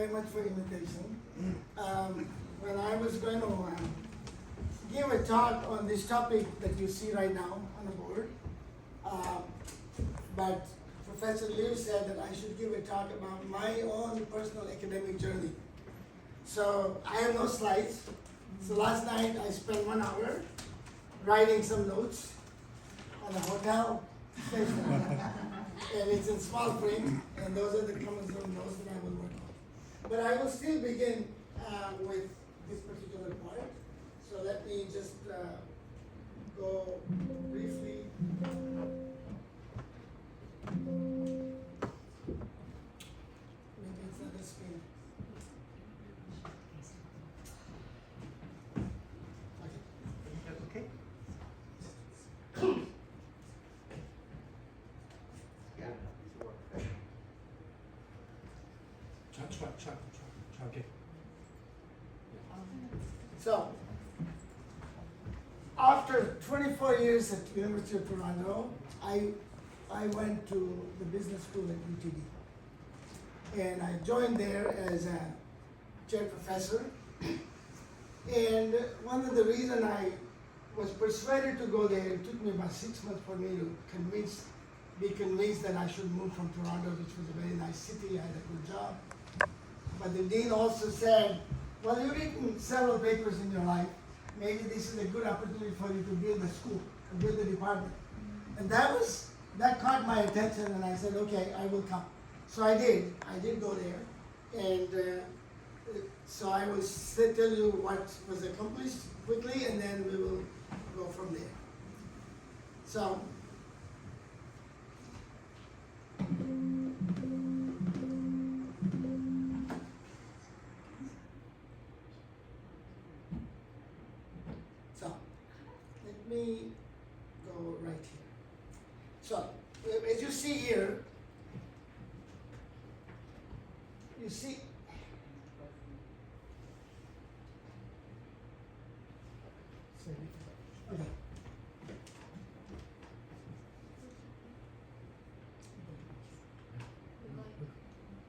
very much for the invitation. When I was going to give a talk on this topic that you see right now on the board, but Professor Liu said that I should give a talk about my own personal academic journey. So I have no slides. So last night I spent 1 hour writing some notes on the hotel station. And it's in small print, and those are the common zone notes that I will work on. But I will still begin with this particular part. So let me just go briefly. Maybe it's not the screen. Okay. Try, okay. So, after 24 years at University of Toronto, I went to the business school at UTD. And I joined there as a chair professor. And one of the reasons I was persuaded to go there, it took me about 6 months for me to be convinced that I should move from Toronto, which was a very nice city, I had a good job. But the dean also said, well, you've written several papers in your life. Maybe this is a good opportunity for you to build a school, to build a department. And that caught my attention, and I said, okay, I will come. So I did go there. And so I will tell you what was accomplished quickly, and then we will go from there. So, let me go right here. So, as you see here, you see, okay.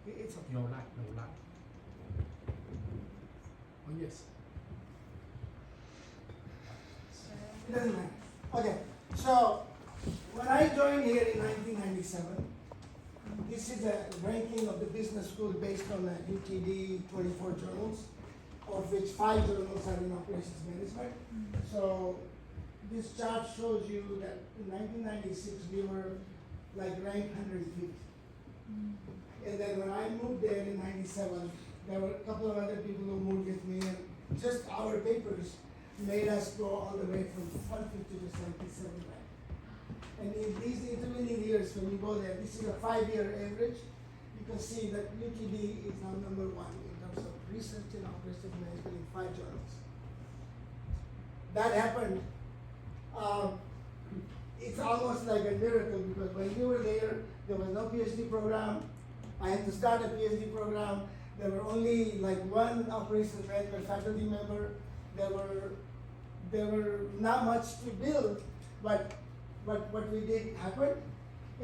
It's okay. No light. Oh yes. It doesn't matter. Okay, so when I joined here in 1997, this is a ranking of the business school based on the UTD 24 journals, of which 5 journals are in operations management. So this chart shows you that in 1996 we were like ranked 150. And then when I moved there in 97, there were a couple of other people who moved with me, and just our papers made us go all the way from 150 to 77 rank. And in these intervening years, when you go there, this is a 5-year average. You can see that UTD is now number 1 in terms of research and operations management in 5 journals. That happened. It's almost like a miracle, because when we were there was no PhD program. I had to start a PhD program. There were only like 1 operations management faculty member. There were not much to build, but what we did happened.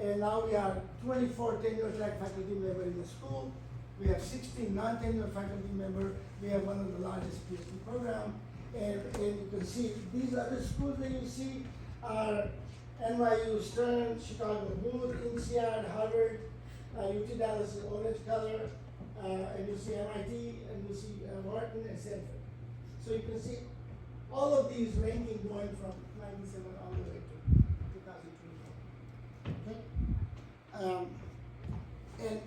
And now we are 24 tenure track faculty members in the school. We have 16 non-tenure faculty members. We have one of the largest PhD programs. And you can see these other schools that you see are NYU, Stern, Chicago, Booth, INSEAD, Harvard, UT Dallas is orange color, and you see MIT, and you see Wharton and Stanford. So you can see all of these ranking going from 97 all the way to 2024. Okay? And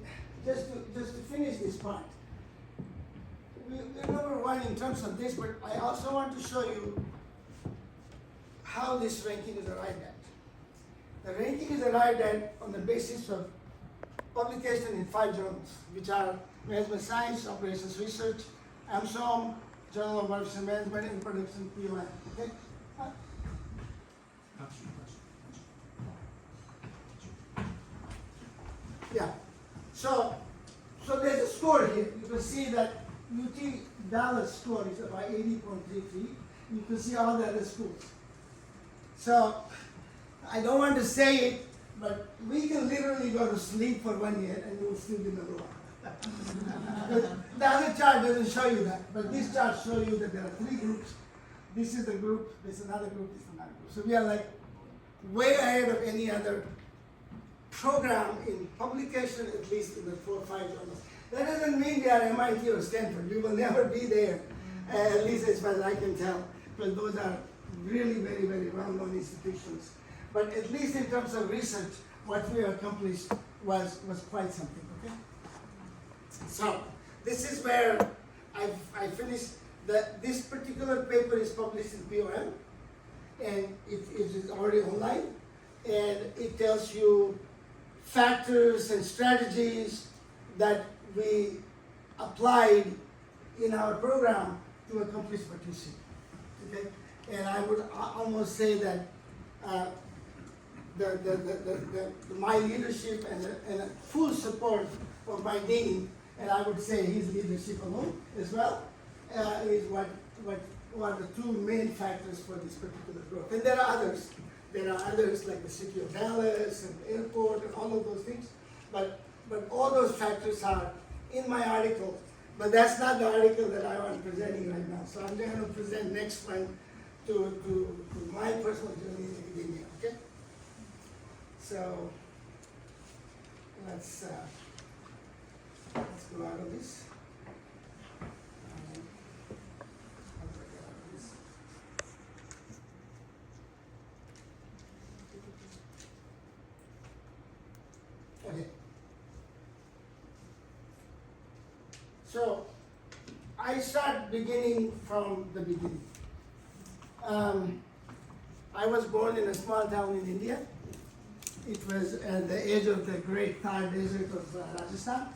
just to finish this part, we're number 1 in terms of this, but I also want to show you how this ranking is arrived at. The ranking is arrived at on the basis of publication in 5 journals, which are Management Science, Operations Research, AMSOM, Journal of Operations Management, and Production POM. Okay? Yeah. So there's a score here. You can see that UT Dallas score is about 80.33. You can see all the other schools. So I don't want to say it, but we can literally go to sleep for 1 year and we will still be number 1. The other chart doesn't show you that, but this chart shows you that there are 3 groups. This is the group, this is another group, this is another group. So we are like way ahead of any other program in publication, at least in the 4 or 5 journals. That doesn't mean we are MIT or Stanford. We will never be there, at least as far as I can tell, because those are really very, very well-known institutions. But at least in terms of research, what we accomplished was quite something, okay? So, this is where I finished. This particular paper is published in POM, and it is already online, and it tells you factors and strategies that we applied in our program to accomplish what you see. Okay? And I would almost say that my leadership and full support of my dean, and I would say his leadership alone as well, is what are the 2 main factors for this particular growth. And there are others. There are others like the city of Dallas and the airport and all of those things. But all those factors are in my article. But that's not the article that I am presenting right now. So I'm going to present next one to my personal journey in academia. Okay? So let's go out of this. Okay. So I start beginning from the beginning. I was born in a small town in India. It was at the edge of the great Thar desert of Rajasthan.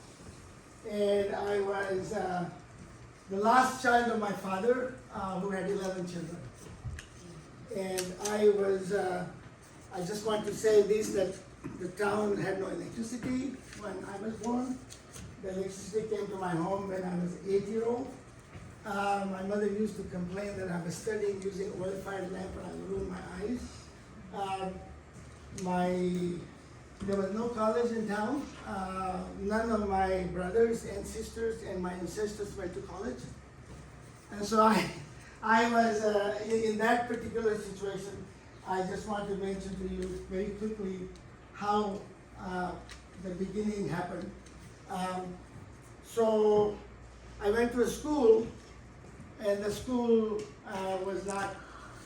And I was the last child of my father, who had 11 children. And I just want to say this, that the town had no electricity when I was born. The electricity came to my home when I was 8-year-old. My mother used to complain that I was studying using oil-fired lamp and I would ruin my eyes. There was no college in town. None of my brothers and sisters and my ancestors went to college. And so I was in that particular situation. I just want to mention to you very quickly how the beginning happened. So I went to a school, and the school was not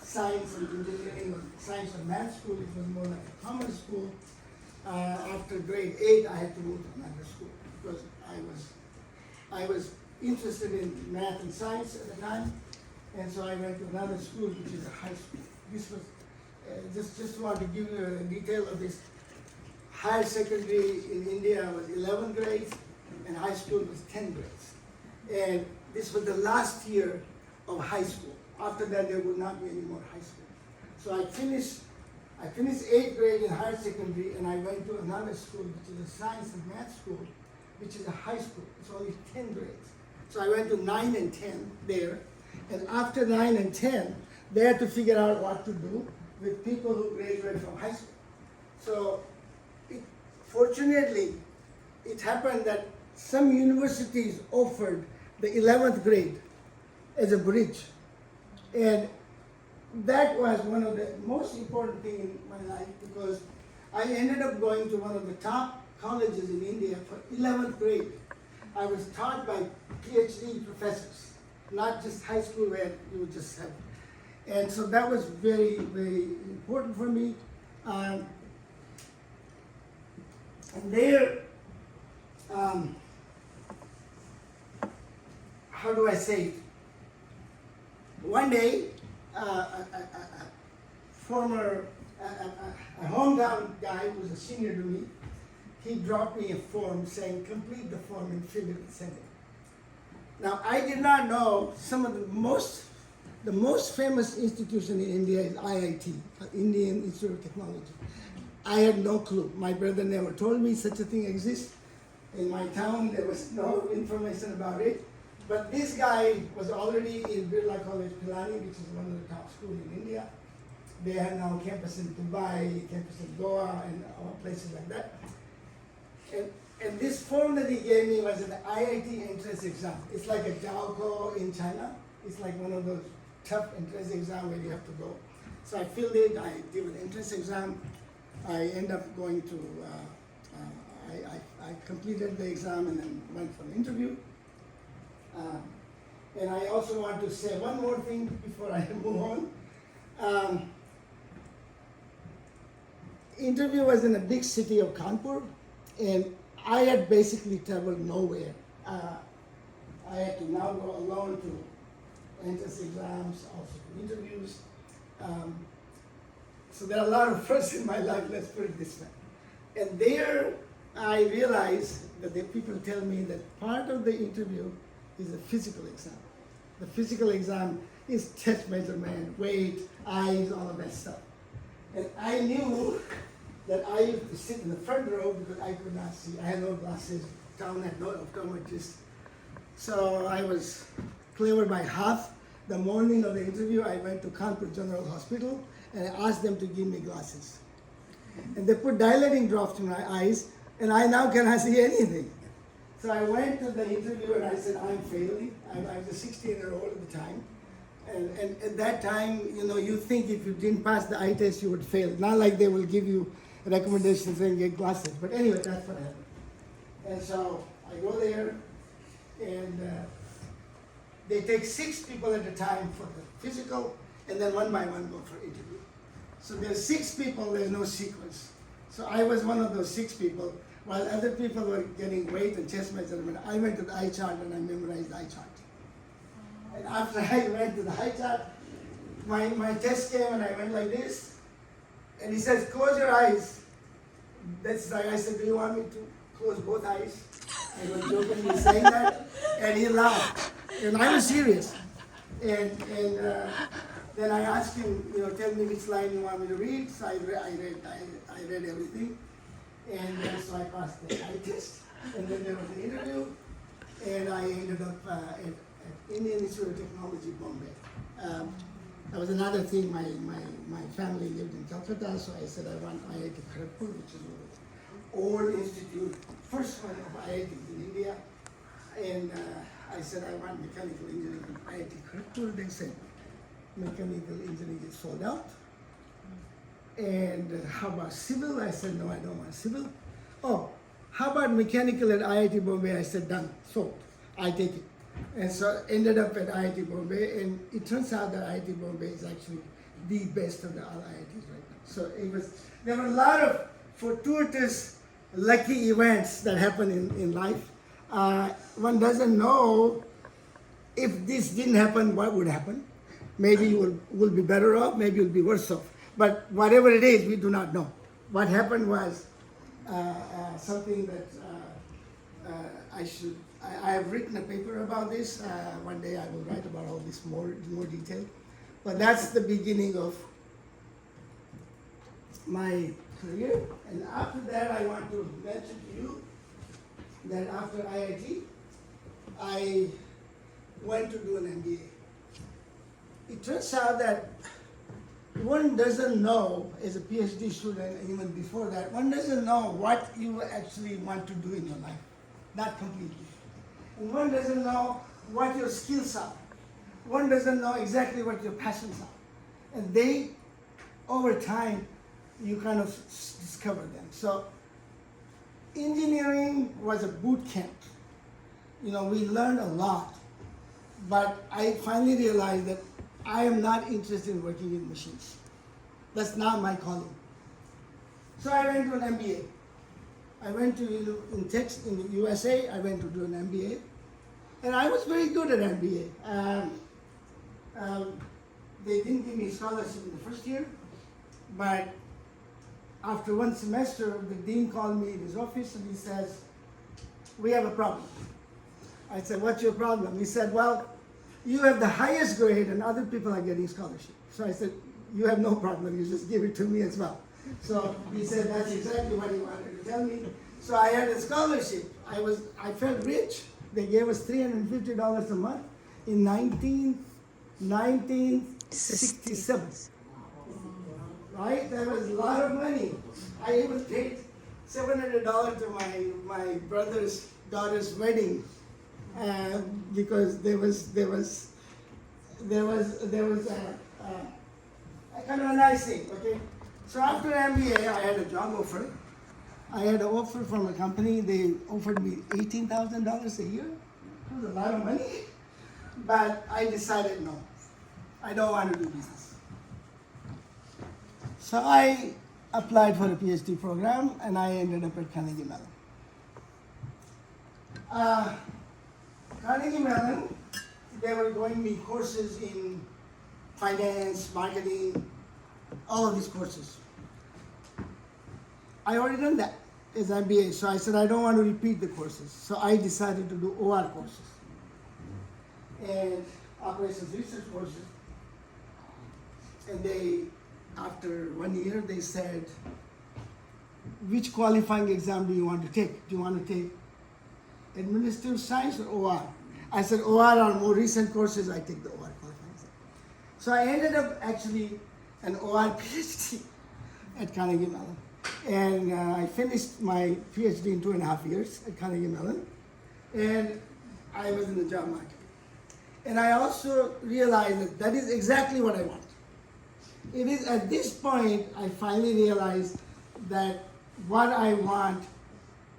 science and engineering or science or math school. It was more like a commerce school. After grade 8, I had to move to another school because I was interested in math and science at the time, and so I went to another school, which is a high school. This was just want to give you a detail of this. Higher secondary in India was 11 grades, and high school was 10 grades. And this was the last year of high school. After that, there would not be any more high school. So I finished 8th grade in higher secondary, and I went to another school, which is a science and math school, which is a high school. It's only 10 grades. So I went to 9 and 10 there. And after 9 and 10, they had to figure out what to do with people who graduated from high school. So fortunately, it happened that some universities offered the 11th grade as a bridge. And that was one of the most important things in my life, because I ended up going to one of the top colleges in India for 11th grade. I was taught by PhD professors, not just high school where you would just have. And so that was very, very important for me. And there, how do I say it? One day, a hometown guy who was a senior to me, he dropped me a form saying, complete the form and fill it and send it. Now, I did not know some of the most famous institution in India is IIT, Indian Institute of Technology. I had no clue. My brother never told me such a thing exists. In my town, there was no information about it. But this guy was already in Birla College Pilani, which is one of the top schools in India. They have now a campus in Dubai, campus in Goa, and all places like that. And And this form that he gave me was an IIT entrance exam. It's like a Jiaoko in China. It's like one of those tough entrance exams where you have to go. So I filled it, I did an entrance exam. I ended up going to, I completed the exam and then went for an interview. And I also want to say one more thing before I move on. Interview was in a big city of Kanpur, and I had basically traveled nowhere. I had to now go alone to entrance exams, also to interviews. So there are a lot of firsts in my life, let's put it this way. And there I realized that the people tell me that part of the interview is a physical exam. The physical exam is chest measurement, weight, eyes, all of that stuff. And I knew that I used to sit in the front row because I could not see. I had no glasses, town had no optometrist. So I was clever by half. The morning of the interview, I went to Kanpur General Hospital and I asked them to give me glasses. And they put dilating drops in my eyes, and I now cannot see anything. So I went to the interview and I said, I'm failing. I was a 16-year-old at the time. And at that time, you know, you think if you didn't pass the eye test, you would fail. Not like they will give you recommendations and get glasses. But anyway, that's what happened. And so I go there, and they take 6 people at a time for the physical, and then one by one go for interview. So there's 6 people, there's no sequence. So I was one of those 6 people, while other people were getting weight and chest measurement. I went to the eye chart and I memorized the eye chart. And after I went to the eye chart, my test came and I went like this. And he says, close your eyes. That's like I said, do you want me to close both eyes? I was jokingly saying that, and he laughed. And I was serious. And then I asked him, you know, tell me which line you want me to read. So I read everything. And so I passed the eye test. And then there was an interview. And I ended up at Indian Institute of Technology, Bombay. That was another thing. My family lived in Calcutta, so I said I want IIT Kharagpur, which is an old institute, first one of IIT in India. And I said I want mechanical engineering from IIT Kharagpur. They said mechanical engineering is sold out. And how about civil? I said no, I don't want civil. Oh, how about mechanical at IIT Bombay? I said done, sold. I take it. And so ended up at IIT Bombay, and it turns out that IIT Bombay is actually the best of the all IITs right now. So there were a lot of fortuitous, lucky events that happen in life. One doesn't know if this didn't happen, what would happen. Maybe you will be better off, maybe you'll be worse off. But whatever it is, we do not know. What happened was something that I have written a paper about this. One day I will write about all this more detail. But that's the beginning of my career. And after that, I want to mention to you that after IIT, I went to do an MBA. It turns out that one doesn't know, as a PhD student, and even before that, one doesn't know what you actually want to do in your life. Not completely. And one doesn't know what your skills are. One doesn't know exactly what your passions are. And they, over time, you kind of discover them. So engineering was a boot camp. You know, we learned a lot. But I finally realized that I am not interested in working with machines. That's not my calling. So I went to an MBA. I went to, in the USA, I went to do an MBA. And I was very good at MBA. They didn't give me a scholarship in the first year, but after one semester, the dean called me in his office and he says, we have a problem. I said, what's your problem? He said, well, you have the highest grade and other people are getting scholarship. So I said, you have no problem, you just give it to me as well. So he said, that's exactly what he wanted to tell me. So I had a scholarship. I felt rich. They gave us $350 a month in 1967. Right? That was a lot of money. I even paid $700 to my brother's daughter's wedding, because there was a kind of a nice thing. Okay, so after MBA, I had a job offer. I had an offer from a company. They offered me $18,000 a year. It was a lot of money, but I decided no, I don't want to do business. So I applied for a PhD program, and I ended up at Carnegie Mellon. Carnegie Mellon, they were going me courses in finance, marketing, all of these courses. I already done that as MBA, so I said I don't want to repeat the courses. So I decided to do OR courses and operations research courses. And they, after 1 year, they said, which qualifying exam do you want to take? Do you want to take administrative science or OR? I said OR are more recent courses, I take the OR qualifying exam. So I ended up actually an OR PhD at Carnegie Mellon. And I finished my PhD in 2.5 years at Carnegie Mellon. And I was in the job market. And I also realized that that is exactly what I want. It is at this point I finally realized that what I want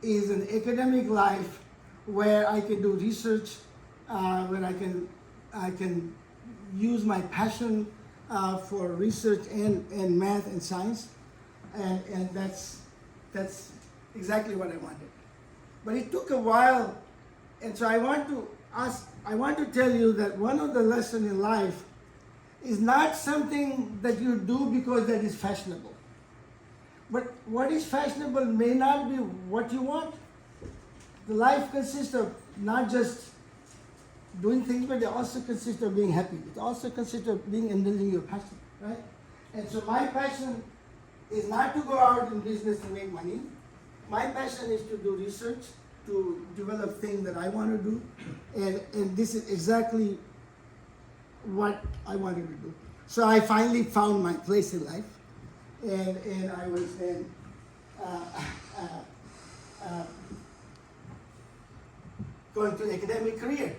is an academic life where I can do research, where I can use my passion for research and math and science, and that's exactly what I wanted. But it took a while, and so I want to tell you that one of the lessons in life is not something that you do because that is fashionable. But what is fashionable may not be what you want. The life consists of not just doing things, but it also consists of being happy. It also consists of being indulging your passion, right? And so my passion is not to go out in business to make money. My passion is to do research, to develop things that I want to do, and this is exactly what I wanted to do. So I finally found my place in life, and I was then going to an academic career.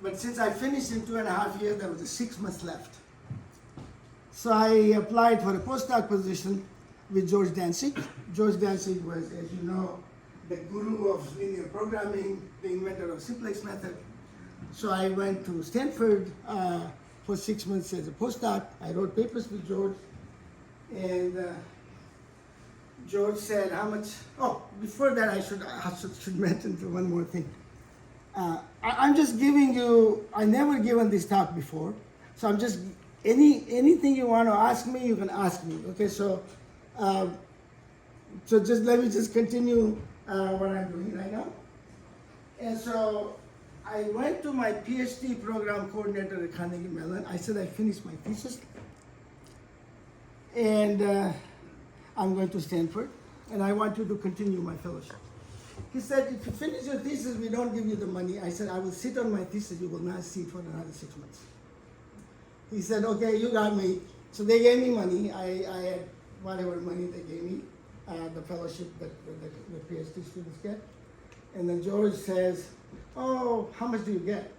But since I finished in 2.5 years, there was 6 months left. So I applied for a postdoc position with George Dantzig. George Dantzig was, as you know, the guru of linear programming, the inventor of simplex method. So I went to Stanford for 6 months as a postdoc. I wrote papers with George, and George said, "How much?" Oh, before that, I should mention one more thing. I'm just giving you. I never given this talk before, so I'm just anything you want to ask me, you can ask me. Okay, so just let me just continue what I'm doing right now. And so I went to my PhD program coordinator at Carnegie Mellon. I said I finished my thesis, and I'm going to Stanford, and I want you to continue my fellowship. He said, if you finish your thesis, we don't give you the money. I said, I will sit on my thesis, you will not see it for another 6 months. He said, okay, you got me. So they gave me money. I had whatever money they gave me, the fellowship that the PhD students get. And then George says, oh, how much do you get?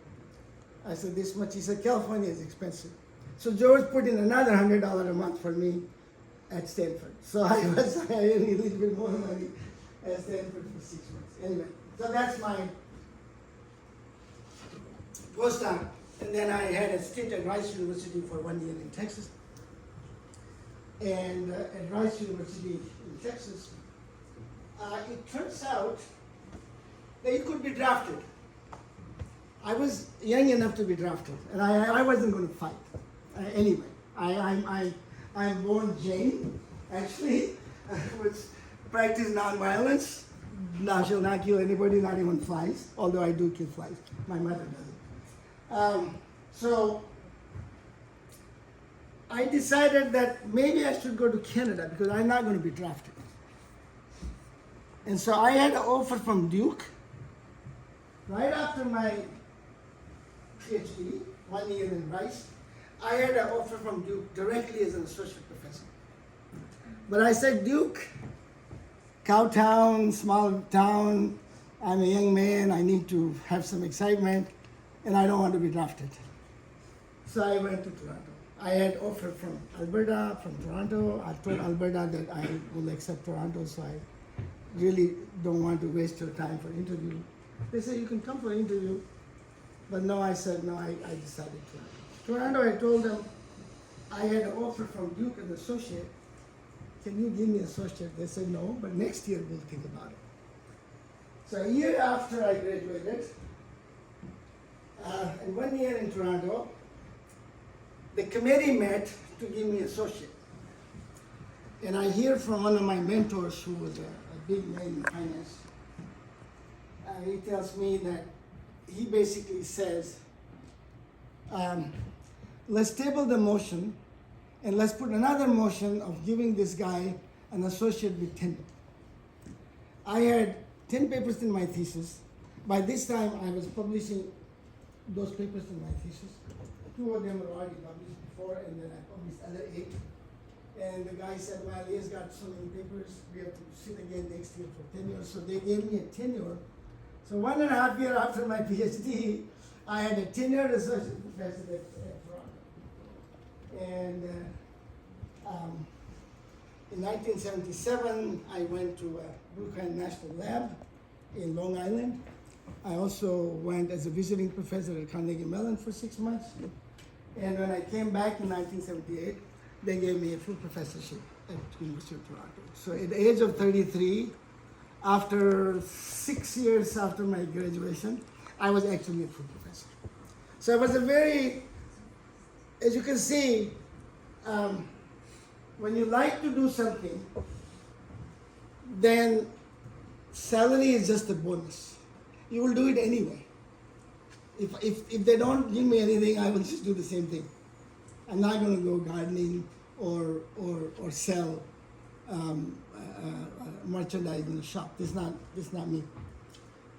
I said, this much. He said, California is expensive. So George put in another $100 a month for me at Stanford. So I was earning a little bit more money at Stanford for 6 months. Anyway, so that's my postdoc. And then I had a stint at Rice University for 1 year in Texas. And at Rice University in Texas, it turns out that you could be drafted. I was young enough to be drafted, and I wasn't going to fight. Anyway, I'm born Jain, actually, which practice nonviolence. Thou shalt not kill anybody, not even flies, although I do kill flies. My mother doesn't. So I decided that maybe I should go to Canada because I'm not going to be drafted. And so I had an offer from Duke right after my PhD, 1 year in Rice. I had an offer from Duke directly as an associate professor. But I said, Duke, cow town, small town. I'm a young man. I need to have some excitement, and I don't want to be drafted. So I went to Toronto. I had offer from Alberta, from Toronto. I told Alberta that I will accept Toronto, so I really don't want to waste your time for interview. They said you can come for interview, but no, I said no. I decided Toronto. Toronto, I told them I had an offer from Duke and Associate. Can you give me associate? They said no, but next year we'll think about it. So a year after I graduated, and 1 year in Toronto, the committee met to give me associate. And I hear from one of my mentors who was a big name in finance. He tells me that he basically says, let's table the motion and let's put another motion of giving this guy an associate with tenure. I had 10 papers in my thesis. By this time, I was publishing those papers in my thesis. 2 of them were already published before, and then I published other 8. And the guy said, well, he has got so many papers, we have to sit again next year for tenure. So they gave me a tenure. So 1.5 years after my PhD, I had a tenured associate professor at Toronto. And in 1977, I went to Brookline National Lab in Long Island. I also went as a visiting professor at Carnegie Mellon for 6 months. And when I came back in 1978, they gave me a full professorship at University of Toronto. So at the age of 33, after 6 years after my graduation, I was actually a full professor. So it was a very, as you can see, when you like to do something, then salary is just a bonus. You will do it anyway. If they don't give me anything, I will just do the same thing. I'm not going to go gardening or sell merchandise in the shop. This is not me.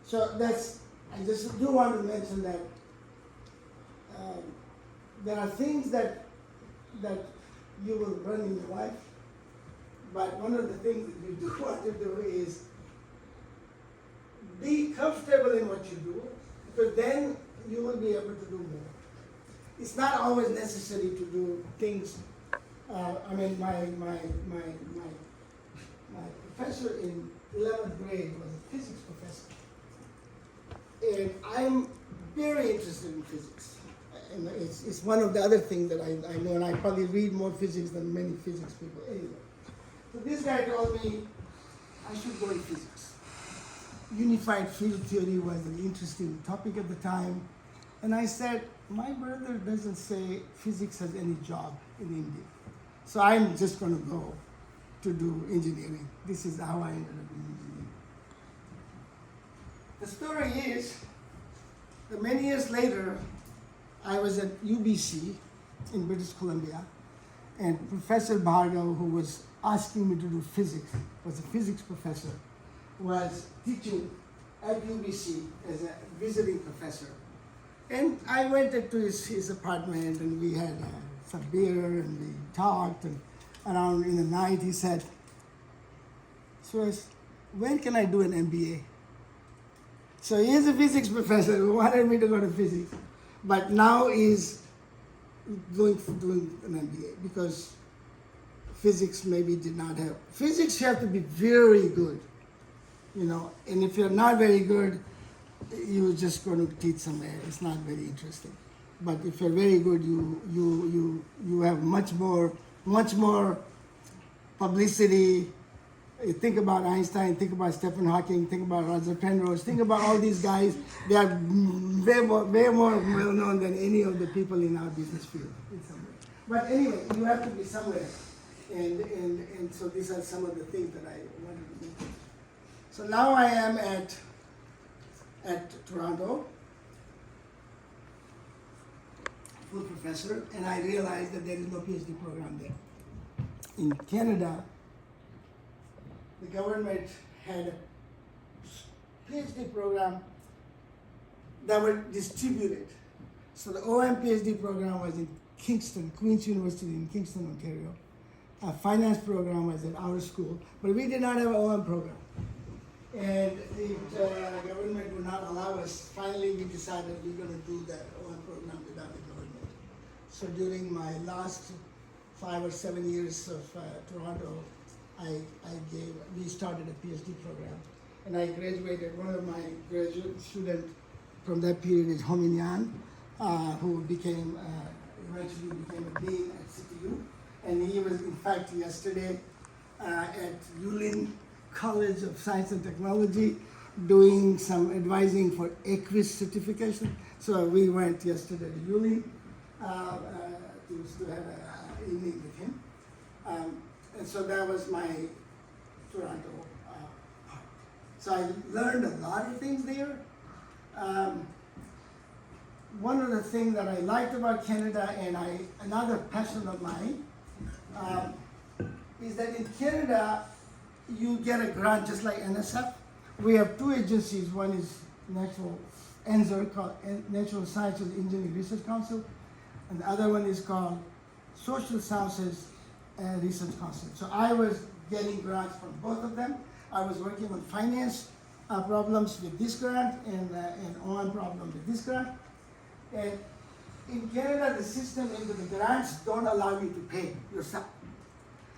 So I just do want to mention that there are things that you will run in your life, but one of the things that you do want to do is be comfortable in what you do, because then you will be able to do more. It's not always necessary to do things. I mean, my professor in 11th grade was a physics professor, and I'm very interested in physics. And it's one of the other things that I know, and I probably read more physics than many physics people anyway. So this guy told me I should go in physics. Unified field theory was an interesting topic at the time. And I said, my brother doesn't say physics has any job in India. So I'm just going to go to do engineering. This is how I ended up in engineering. The story is that many years later, I was at UBC in British Columbia, and Professor Bhargav, who was asking me to do physics, was a physics professor, was teaching at UBC as a visiting professor. And I went to his apartment, and we had some beer, and we talked, and around in the night he said, Suresh, when can I do an MBA? So he is a physics professor who wanted me to go to physics, but now he's doing an MBA because physics maybe did not have. Physics you have to be very good, you know, and if you're not very good, you're just going to teach somewhere. It's not very interesting. But if you're very good, you have much more publicity. You think about Einstein, think about Stephen Hawking, think about Roger Penrose, think about all these guys. They are way more well known than any of the people in our business field. But anyway, you have to be somewhere. And so these are some of the things that I wanted to do. So now I am at Toronto, full professor, and I realized that there is no PhD program there. In Canada, the government had a PhD program that were distributed. So the OM PhD program was in Kingston, Queen's University in Kingston, Ontario. finance program was at our school, but we did not have an OM program. And the government would not allow us. Finally, we decided we're going to do that OM program without the government. So during my last 5 or 7 years of Toronto, we started a PhD program. And I graduated. One of my graduate students from that period is Ho Min Yan, who eventually became a dean at CTU. And he was, in fact, yesterday at Birla College of Science and Technology doing some advising for EQUIS certification. So we went yesterday to Birla to have an evening with him. And so that was my Toronto part. So I learned a lot of things there. One of the things that I liked about Canada, and another passion of mine, is that in Canada, you get a grant just like NSF. We have two agencies. One is NSER, called Natural Sciences Engineering Research Council, and the other one is called Social Sciences Research Council. So I was getting grants from both of them. I was working on finance problems with this grant and OM problem with this grant. And in Canada, the system is that the grants don't allow you to pay yourself.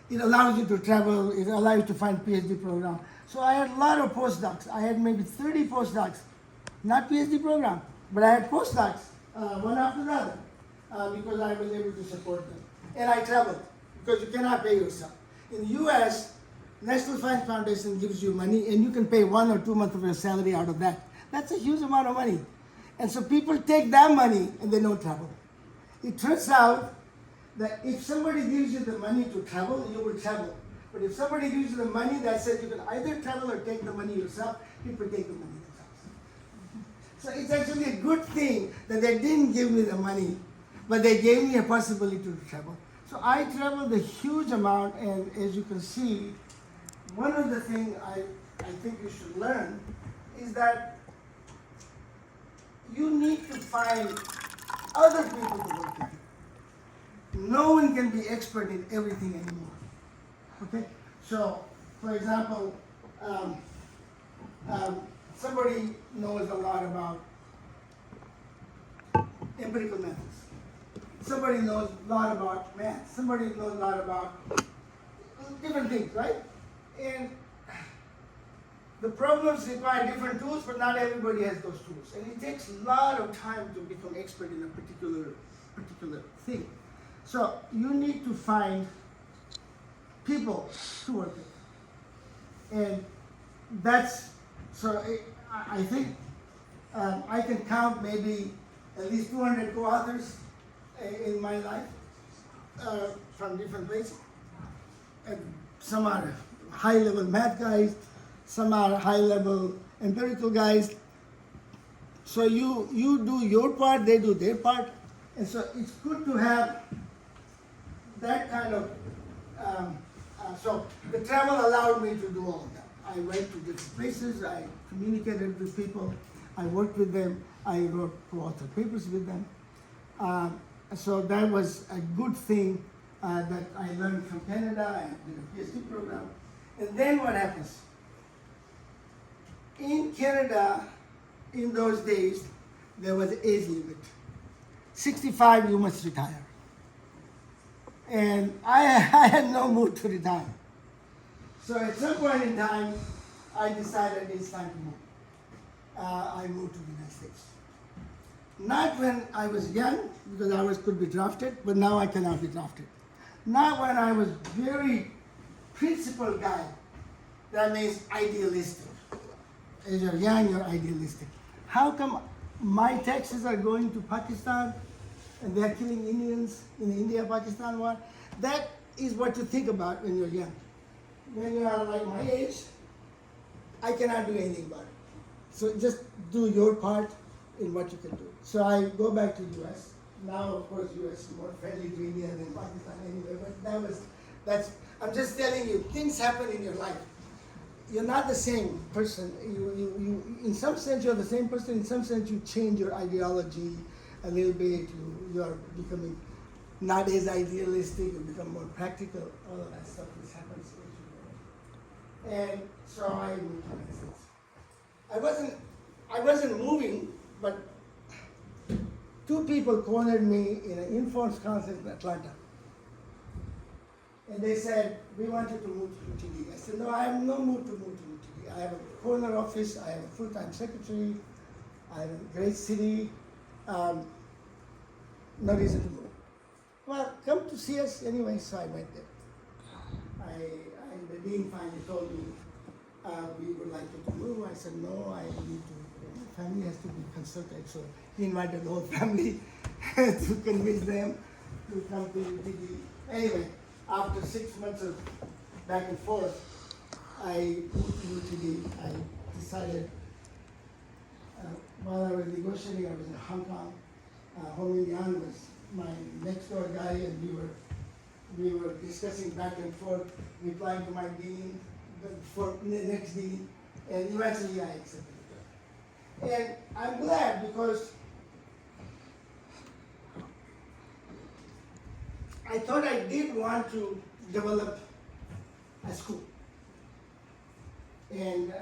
It allows you to travel, it allows you to find PhD program. So I had a lot of postdocs. I had maybe 30 postdocs, not PhD program, but I had postdocs, one after the other, because I was able to support them. And I traveled, because you cannot pay yourself. In the US, National Science Foundation gives you money, and you can pay 1 or 2 months of your salary out of that. That's a huge amount of money. And so people take that money and they don't travel. It turns out that if somebody gives you the money to travel, you will travel. But if somebody gives you the money that says you can either travel or take the money yourself, people take the money themselves. So it's actually a good thing that they didn't give me the money, but they gave me a possibility to travel. So I traveled a huge amount, and as you can see, one of the things I think you should learn is that you need to find other people to work with you. No one can be expert in everything anymore. Okay? So, for example, somebody knows a lot about empirical methods. Somebody knows a lot about math. Somebody knows a lot about different things, right? And the problems require different tools, but not everybody has those tools. And it takes a lot of time to become expert in a particular thing. So you need to find people to work with. And that's, so I think I can count maybe at least 200 co-authors in my life from different places. And some are high-level math guys, some are high-level empirical guys. So you do your part, they do their part. And so it's good to have that kind of, so the travel allowed me to do all of that. I went to different places, I communicated with people, I worked with them, I wrote co-author papers with them. So that was a good thing that I learned from Canada and did a PhD program. And then what happens? In Canada, in those days, there was an age limit. 65, you must retire. And I had no mood to retire. So at some point in time, I decided it's time to move. I moved to the United States. Not when I was young, because I could be drafted, but now I cannot be drafted. Not when I was very principled guy. That means idealistic. As you're young, you're idealistic. How come my taxes are going to Pakistan and they're killing Indians in the India-Pakistan war? That is what you think about when you're young. When you are like my age, I cannot do anything about it. So just do your part in what you can do. So I go back to US. Now, of course, US is more friendly to India than Pakistan anyway, but that's, I'm just telling you, things happen in your life. You're not the same person. You, in some sense, you're the same person. In some sense, you change your ideology a little bit. You are becoming not as idealistic and become more practical, all of that stuff which happens. And so I moved to Texas. I wasn't moving, but two people cornered me in an informed conference in Atlanta. And they said, we want you to move to UTD. I said, no, I have no mood to move to UTD. I have a corner office, I have a full-time secretary, I have a great city, no reason to move. Well, come to see us anyway, so I went there. The dean finally told me, we would like you to move. I said, no, I need to, my family has to be consulted. So he invited the whole family to convince them to come to UTD. Anyway, after 6 months of back and forth, I moved to UTD. I decided, while I was negotiating, I was in Hong Kong. Ho Min Yan was my next door guy, and we were discussing back and forth, replying to my dean, for the next dean, and eventually I accepted it. And I'm glad because I thought I did want to develop a school. And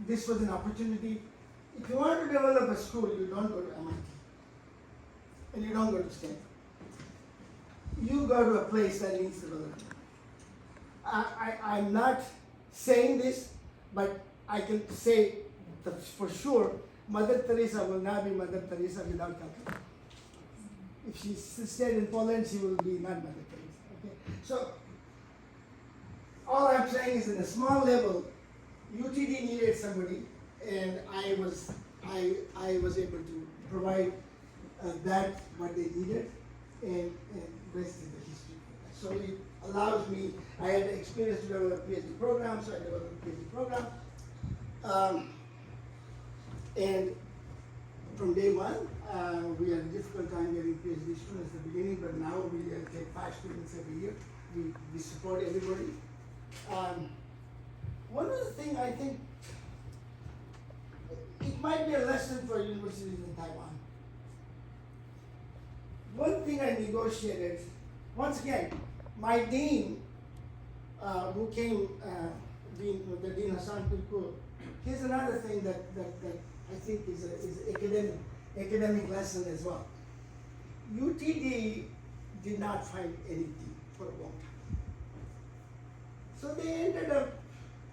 this was an opportunity. If you want to develop a school, you don't go to MIT. And you don't go to Stanford. You go to a place that needs development. I'm not saying this, but I can say that for sure, Mother Teresa will not be Mother Teresa without Calcutta. If she stayed in Poland, she will be not Mother Teresa. Okay? So, all I'm saying is, in a small level, UTD needed somebody, and I was able to provide that what they needed, and rest is the history. So it allows me. I had the experience to develop PhD programs, so I developed a PhD program, and from day one, we had a difficult time getting PhD students at the beginning, but now we take 5 students every year. We support everybody. One other thing I think, it might be a lesson for universities in Taiwan. One thing I negotiated, once again, my dean, who came, the Dean Hassan Pirkul, here's another thing that I think is an academic lesson as well. UTD did not find anything for a long time. So they ended up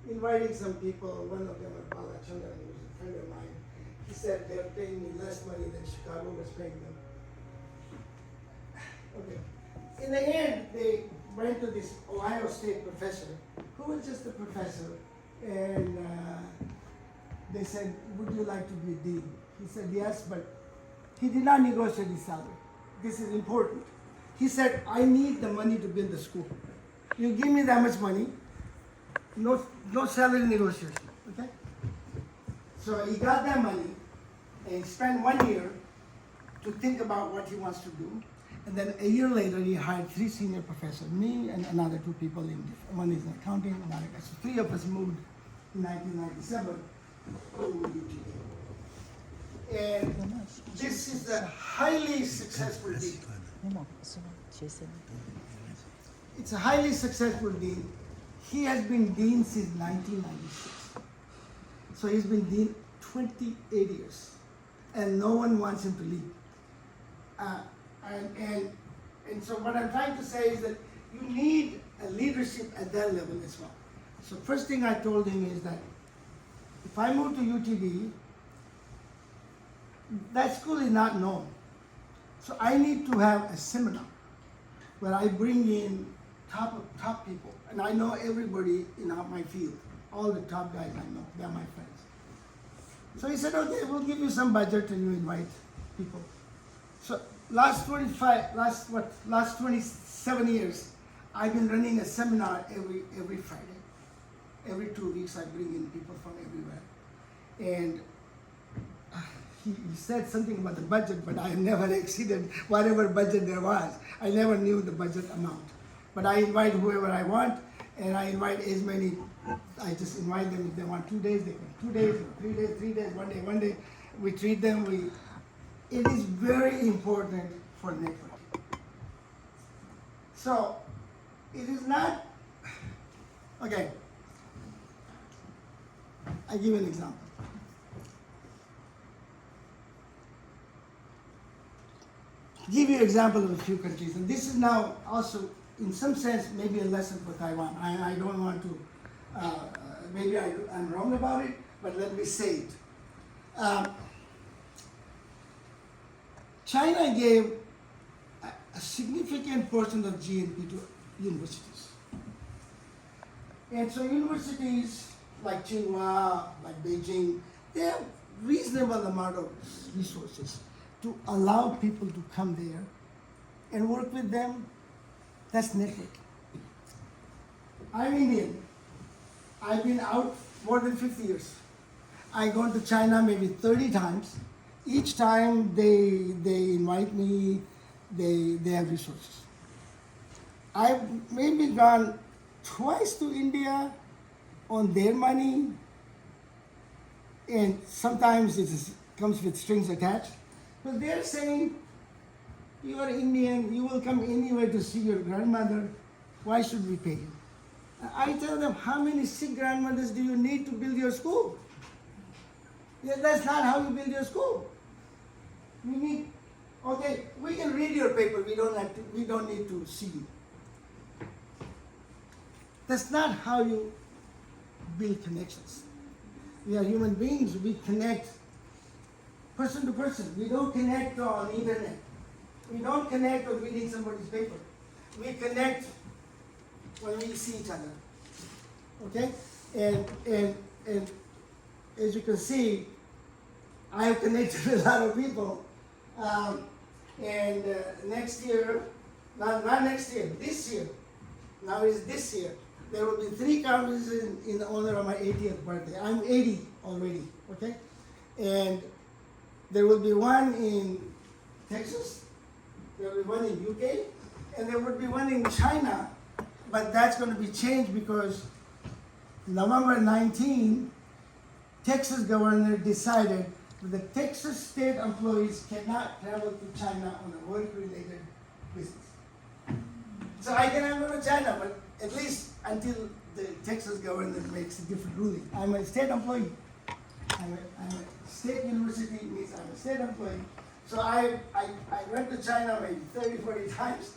inviting some people. One of them, Birla College, who was a friend of mine. He said they're paying me less money than Chicago was paying them. Okay. In the end, they went to this Ohio State professor, who was just a professor, and they said, would you like to be a dean? He said yes, but he did not negotiate his salary. This is important. He said, I need the money to build the school. You give me that much money, no salary negotiation, okay? So he got that money and spent 1 year to think about what he wants to do. And then a year later, he hired 3 senior professors, me and another 2 people. One is in accounting, another guy. So 3 of us moved in 1997 to UTD. And this is a highly successful dean. It's a highly successful dean. He has been dean since 1996. So he's been dean 28 years. And no one wants him to leave. And so what I'm trying to say is that you need a leadership at that level as well. So first thing I told him is that if I move to UTD, that school is not known. So I need to have a seminar where I bring in top people. And I know everybody in my field. All the top guys I know, they're my friends. So he said, okay, we'll give you some budget and you invite people. So last 27 years, I've been running a seminar every Friday. Every 2 weeks, I bring in people from everywhere. And he said something about the budget, but I never exceeded whatever budget there was. I never knew the budget amount. But I invite whoever I want, and I invite as many. I just invite them. If they want 2 days, they come 2 days, 3 days, 3 days, 1 day. We treat them. It is very important for networking. So it is not, okay, I give you an example. Give you an example of a few countries, and this is now also, in some sense, maybe a lesson for Taiwan. I don't want to, maybe I'm wrong about it, but let me say it. China gave a significant portion of GNP to universities. And so universities like Tsinghua, like Beijing, they have reasonable amount of resources to allow people to come there and work with them. That's networking. I'm Indian. I've been out more than 50 years. I've gone to China maybe 30 times. Each time they invite me, they have resources. I've maybe gone twice to India on their money, and sometimes it comes with strings attached. But they're saying, you are Indian, you will come anywhere to see your grandmother, why should we pay you? I tell them, how many sick grandmothers do you need to build your school? Yeah, that's not how you build your school. You need, okay, we can read your paper, we don't need to see you. That's not how you build connections. We are human beings, we connect person to person. We don't connect on the internet. We don't connect on reading somebody's paper. We connect when we see each other. Okay? And as you can see, I have connected with a lot of people. Next year, not next year, this year, now is this year, there will be 3 conferences in honor of my 80th birthday. I'm 80 already, okay? And there will be one in Texas, there will be one in UK, and there will be one in China, but that's going to be changed because November 19, Texas governor decided that the Texas state employees cannot travel to China on a work-related business. So I cannot go to China, but at least until the Texas governor makes a different ruling. I'm a state employee. I'm a state university, means I'm a state employee. So I went to China maybe 30, 40 times,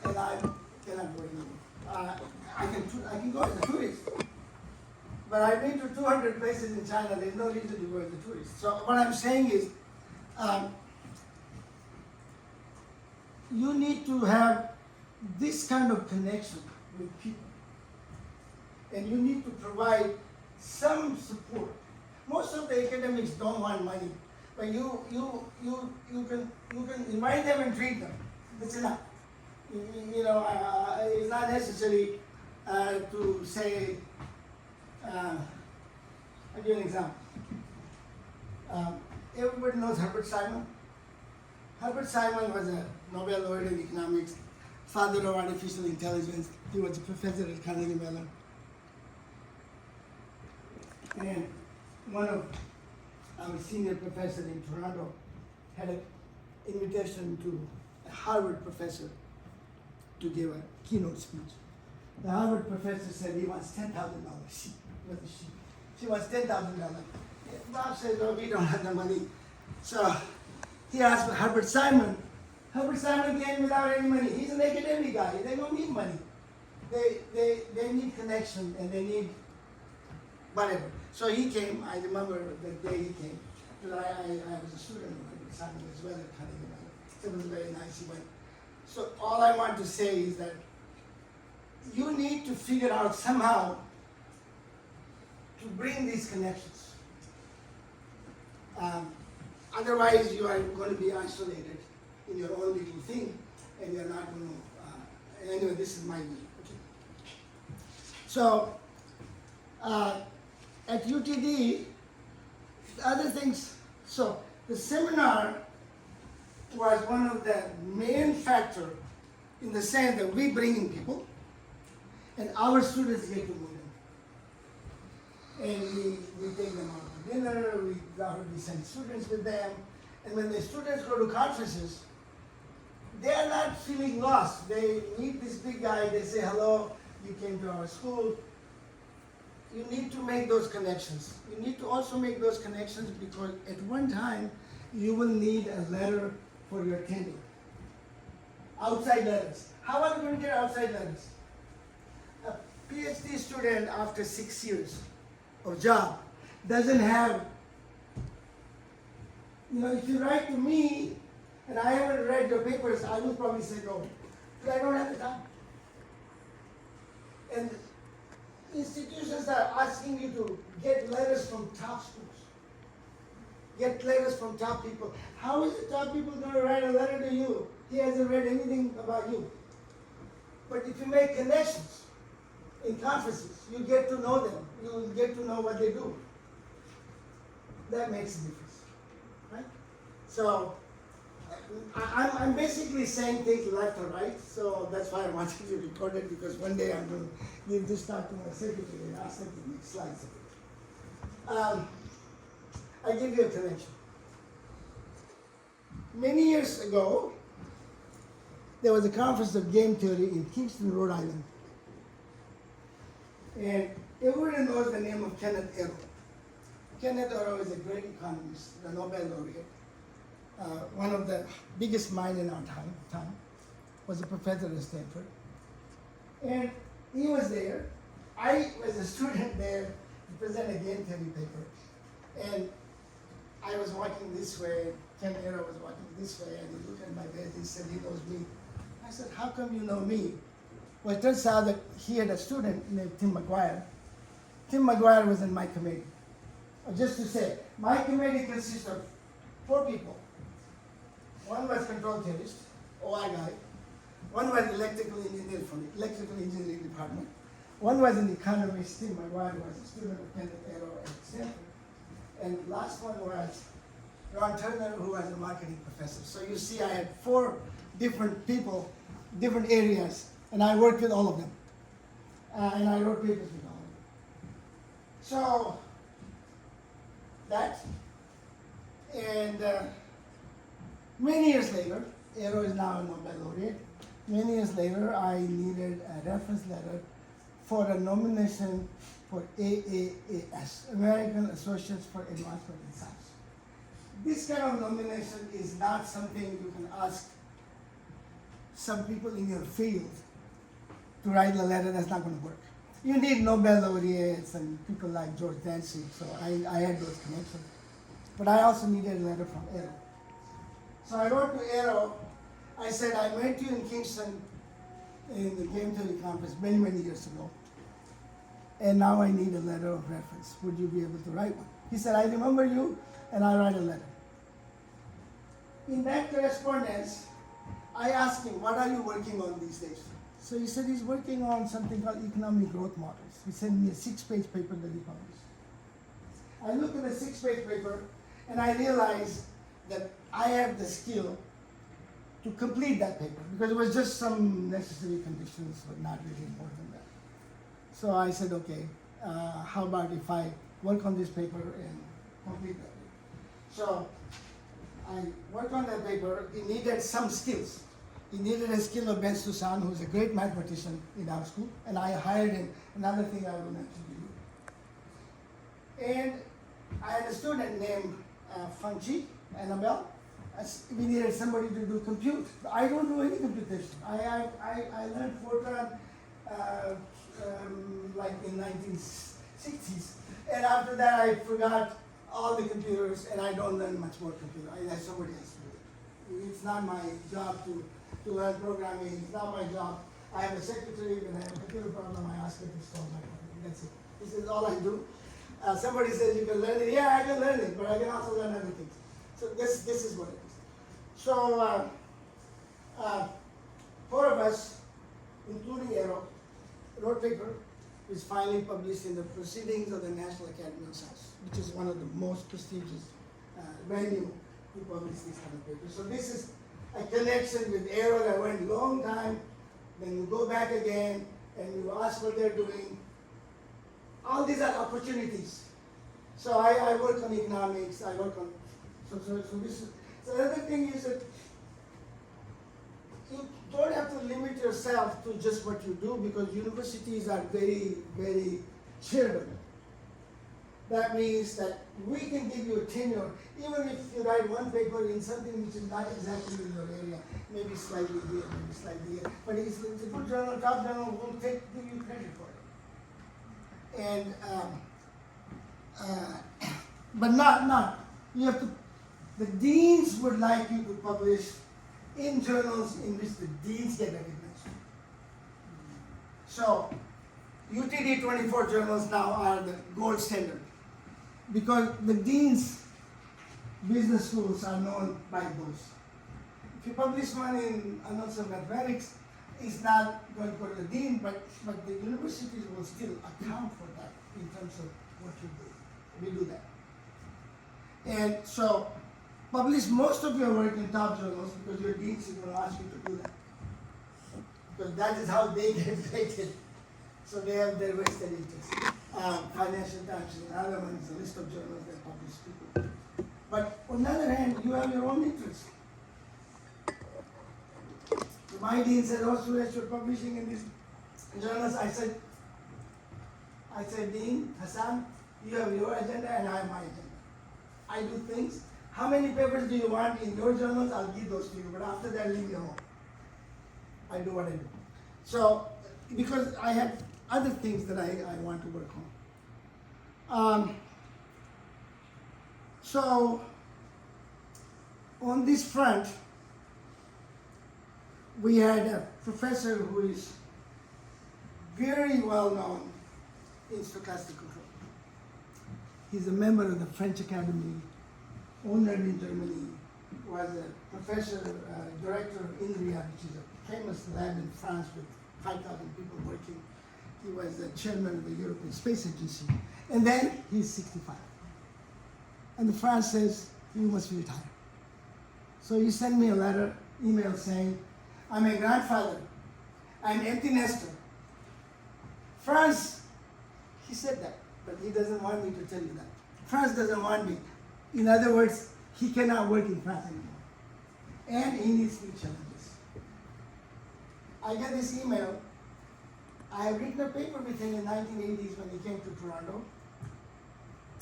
and I cannot go anymore. I can go as a tourist. But I've been to 200 places in China, there's no reason to go as a tourist. So what I'm saying is, you need to have this kind of connection with people. And you need to provide some support. Most of the academics don't want money, but you can invite them and treat them. That's enough. It's not necessary to say. I'll give you an example. Everybody knows Herbert Simon. Herbert Simon was a Nobel laureate in economics, father of artificial intelligence. He was a professor at Carnegie Mellon. And one of our senior professors in Toronto had an invitation to a Harvard professor to give a keynote speech. The Harvard professor said he wants $10,000. She wants $10,000. Bob said, no, we don't have the money. So he asked for Herbert Simon. Herbert Simon came without any money. He's an academic guy. They don't need money. They need connection and they need whatever. So he came. I remember the day he came. Because I was a student of Herbert Simon as well at Carnegie Mellon. So it was very nice. He went. So all I want to say is that you need to figure out somehow to bring these connections. Otherwise, you are going to be isolated in your own little thing, and you're not going to. Anyway, this is my view. Okay. So, at UTD, the other things. So, the seminar was one of the main factor in the sense that we bring in people, and our students get to know them. And we take them out to dinner, we send students with them, and when the students go to conferences, they are not feeling lost. They meet this big guy, they say, hello, you came to our school. You need to make those connections. You need to also make those connections because at one time, you will need a letter for your tenure. Outside letters. How are you going to get outside letters? A PhD student after 6 years of job doesn't have, if you write to me and I haven't read your papers, I will probably say no, because I don't have the time. And institutions are asking you to get letters from top schools. Get letters from top people. How is the top people going to write a letter to you? He hasn't read anything about you. But if you make connections in conferences, you get to know them. You get to know what they do. That makes a difference, right? So I'm basically saying things left or right. So that's why I wanted to record it, because one day I'm going to give this talk to my secretary and ask them to make slides of it. I give you a connection. Many years ago, there was a conference of game theory in Kingston, Rhode Island. And everyone knows the name of Kenneth Arrow. Kenneth Arrow is a great economist, the Nobel laureate. One of the biggest minds in our time, was a professor at Stanford. And he was there. I was a student there to present a game theory paper. And I was walking this way, Ken Arrow was walking this way, and he looked at my badge, he said, he knows me. I said, how come you know me? Well, it turns out that he had a student named Tim McGuire. Tim McGuire was in my committee. Just to say, my committee consists of 4 people. One was control theorist, OI guy. One was electrical engineer from the electrical engineering department. One was an economist. Tim McGuire was a student of Kenneth Arrow at Stanford. And the last one was Ron Turner, who was a marketing professor. So you see, I had 4 different people, different areas, and I worked with all of them. And I wrote papers with all of them. So, that, and many years later, Arrow is now a Nobel laureate. Many years later, I needed a reference letter for a nomination for AAAS, American Associates for Advancement in Science. This kind of nomination is not something you can ask some people in your field to write a letter. That's not going to work. You need Nobel laureates and people like George Danzig, so I had those connections. But I also needed a letter from Arrow. So I wrote to Arrow. I said, I met you in Kingston in the game theory conference many, many years ago. And now I need a letter of reference. Would you be able to write one? He said, I remember you, and I'll write a letter. In that correspondence, I asked him, what are you working on these days? So he said he's working on something called economic growth models. He sent me a 6-page paper that he published. I looked at the 6-page paper, and I realized that I have the skill to complete that paper, because it was just some necessary conditions, but not really more than that. So I said, okay, how about if I work on this paper and complete that paper? So I worked on that paper. It needed some skills. It needed a skill of Ben Susan, who's a great mathematician in our school, and I hired him. Another thing I will mention to you. And I had a student named Funchi, Annabelle. We needed somebody to do compute. I don't do any computation. I learned Fortran like in 1960s, and after that I forgot all the computers, and I don't learn much more computer. I somebody else to do it. It's not my job to learn programming. It's not my job. I have a secretary. When I have a computer problem, I ask her to solve my problem. That's it. This is all I do. Somebody says you can learn it. Yeah, I can learn it, but I can also learn other things. So this is what it is. So 4 of us, including Arrow, wrote paper, is finally published in the Proceedings of the National Academy of Science, which is one of the most prestigious venue to publish this kind of paper. So this is a connection with Arrow that went a long time. Then you go back again and you ask what they're doing. All these are opportunities. So I work on economics. I work on so this is. So the other thing is that yourself to just what you do because universities are very, very charitable. That means that we can give you a tenure, even if you write one paper in something which is not exactly in your area, maybe slightly here, maybe slightly here, but it's a good journal, top journal will give you credit for it. And, but not, you have to, the deans would like you to publish in journals in which the deans get recognition. So, UTD 24 journals now are the gold standard because the dean's business schools are known by those. If you publish one in Annals of Mathematics, it's not going to go to the dean, but the universities will still account for that in terms of what you do. We do that. And so, publish most of your work in top journals because your deans is going to ask you to do that. Because that is how they get rated. So they have their vested interest. Financial Times is another one, is a list of journals that publish people. But on the other hand, you have your own interest. My dean said, oh, Suresh, you're publishing in these journals. I said, Dean, Hassan, you have your agenda and I have my agenda. I do things. How many papers do you want in your journals? I'll give those to you, but after that, leave me alone. I do what I do. So, because I have other things that I want to work on. So, on this front, we had a professor who is very well known in stochastic control. He's a member of the French Academy, owner in Germany, was a professor, director of INRIA, which is a famous lab in France with 5,000 people working. He was the chairman of the European Space Agency. And then he's 65. And France says, you must retire. So he sent me a letter, email saying, I'm a grandfather, I'm empty nester. France, he said that, but he doesn't want me to tell you that. France doesn't want me. In other words, he cannot work in France anymore. And he needs new challenges. I get this email. I have written a paper with him in the 1980s when he came to Toronto.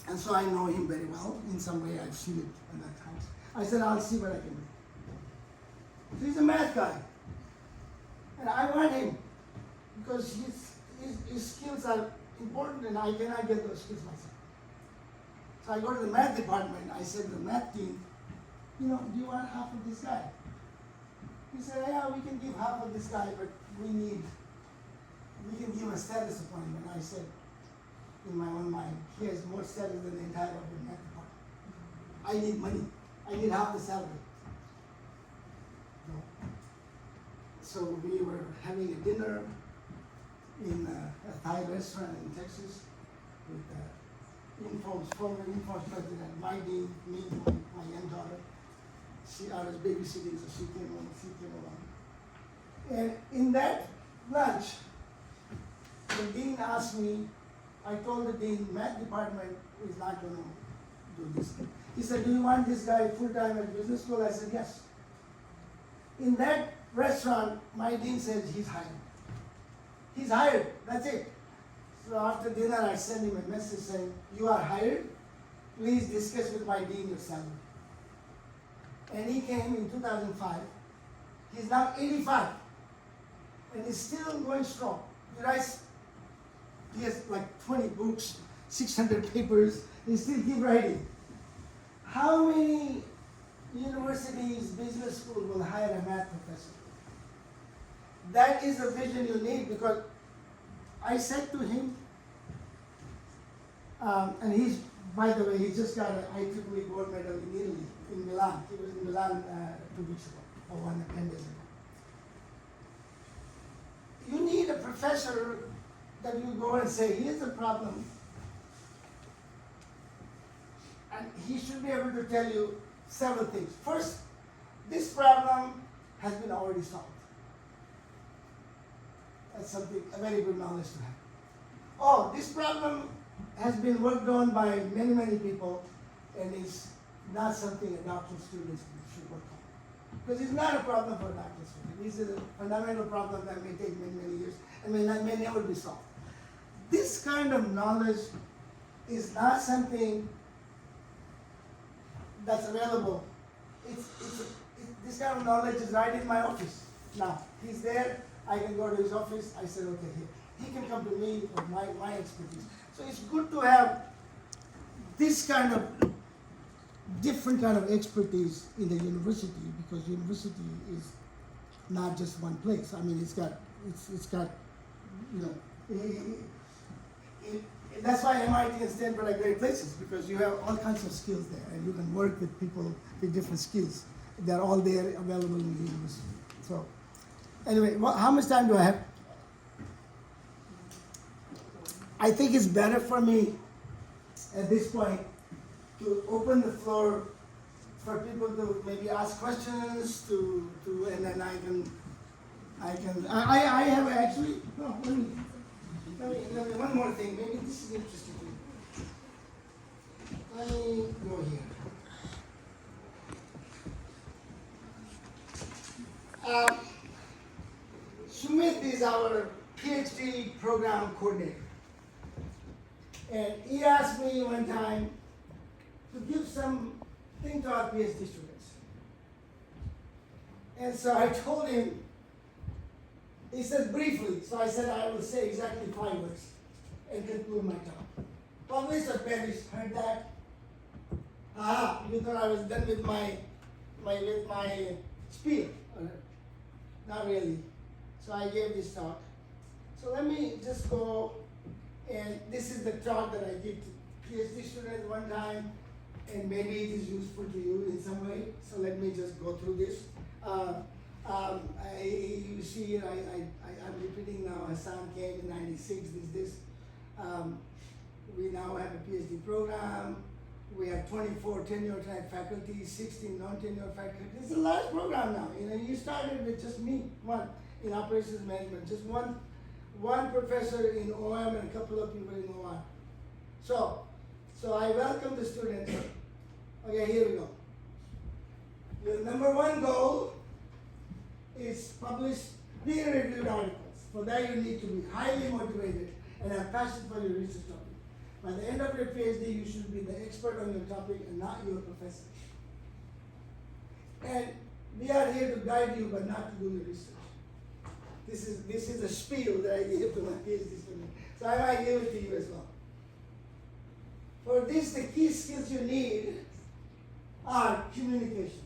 And so I know him very well. In some way, I've seen it in that times. I said, I'll see what I can do. So he's a math guy. And I want him because his skills are important and I cannot get those skills myself. So I go to the math department. I said to the math team, do you want half of this guy? He said, yeah, we can give half of this guy, but we can give a status appointment. I said, in my own mind, he has more status than the entire of the math department. I need money. I need half the salary. So we were having a dinner in a Thai restaurant in Texas with former Informs president, my dean, me, my young daughter. I was babysitting, so she came along. And in that lunch, the dean asked me, I told the dean, math department is not going to do this thing. He said, do you want this guy full-time at business school? I said, yes. In that restaurant, my dean said he's hired. He's hired, that's it. So after dinner, I sent him a message saying, you are hired, please discuss with my dean your salary. And he came in 2005. He's now 85 and he's still going strong. He has like 20 books, 600 papers, he still keep writing. How many universities, business schools will hire a math professor? That is the vision you need, because I said to him, and he's, by the way, he just got an IIT gold medal in Italy, in Milan. He was in Milan 2 weeks ago, or 10 days ago. You need a professor that you go and say, here's the problem. And he should be able to tell you several things. First, this problem has been already solved. That's something, a very good knowledge to have. Oh, this problem has been worked on by many, many people and is not something a doctoral student should work on. Because it's not a problem for doctors. This is a fundamental problem that may take many, many years and may never be solved. This kind of knowledge is not something that's available. This kind of knowledge is right in my office now. He's there, I can go to his office, I said, okay, here. He can come to me for my expertise. So it's good to have this kind of different kind of expertise in the university, because university is not just one place. I mean, it's got, you know, that's why MIT and Stanford are great places, because you have all kinds of skills there, and you can work with people with different skills. They're all there available in the university. So, anyway, how much time do I have? I think it's better for me at this point to open the floor for people to maybe ask questions, and then I have actually, no, let me, one more thing, maybe this is interesting to you. Let me go here. Sumit is our PhD program coordinator. And he asked me one time to give something to our PhD students. And so I told him, he said briefly, so I said I will say exactly 5 words and conclude my talk. Published or perished, heard that? You thought I was done with my spiel. Not really. So I gave this talk. So let me just go, and this is the talk that I give to PhD students one time, and maybe it is useful to you in some way. So let me just go through this. You see, I'm repeating now. Hassan came in '96. We now have a PhD program. We have 24 tenure-track faculty, 16 non-tenure faculty. It's a large program now. You know, you started with just me, one in operations management, just one professor in OM and a couple of people in OR. So I welcome the students. Okay, here we go. Your number one goal is publish peer-reviewed articles. For that, you need to be highly motivated and have passion for your research topic. By the end of your PhD, you should be the expert on your topic and not your professor. And we are here to guide you, but not to do the research. This is a spiel that I give to my PhD students. So I might give it to you as well. For this, the key skills you need are communication,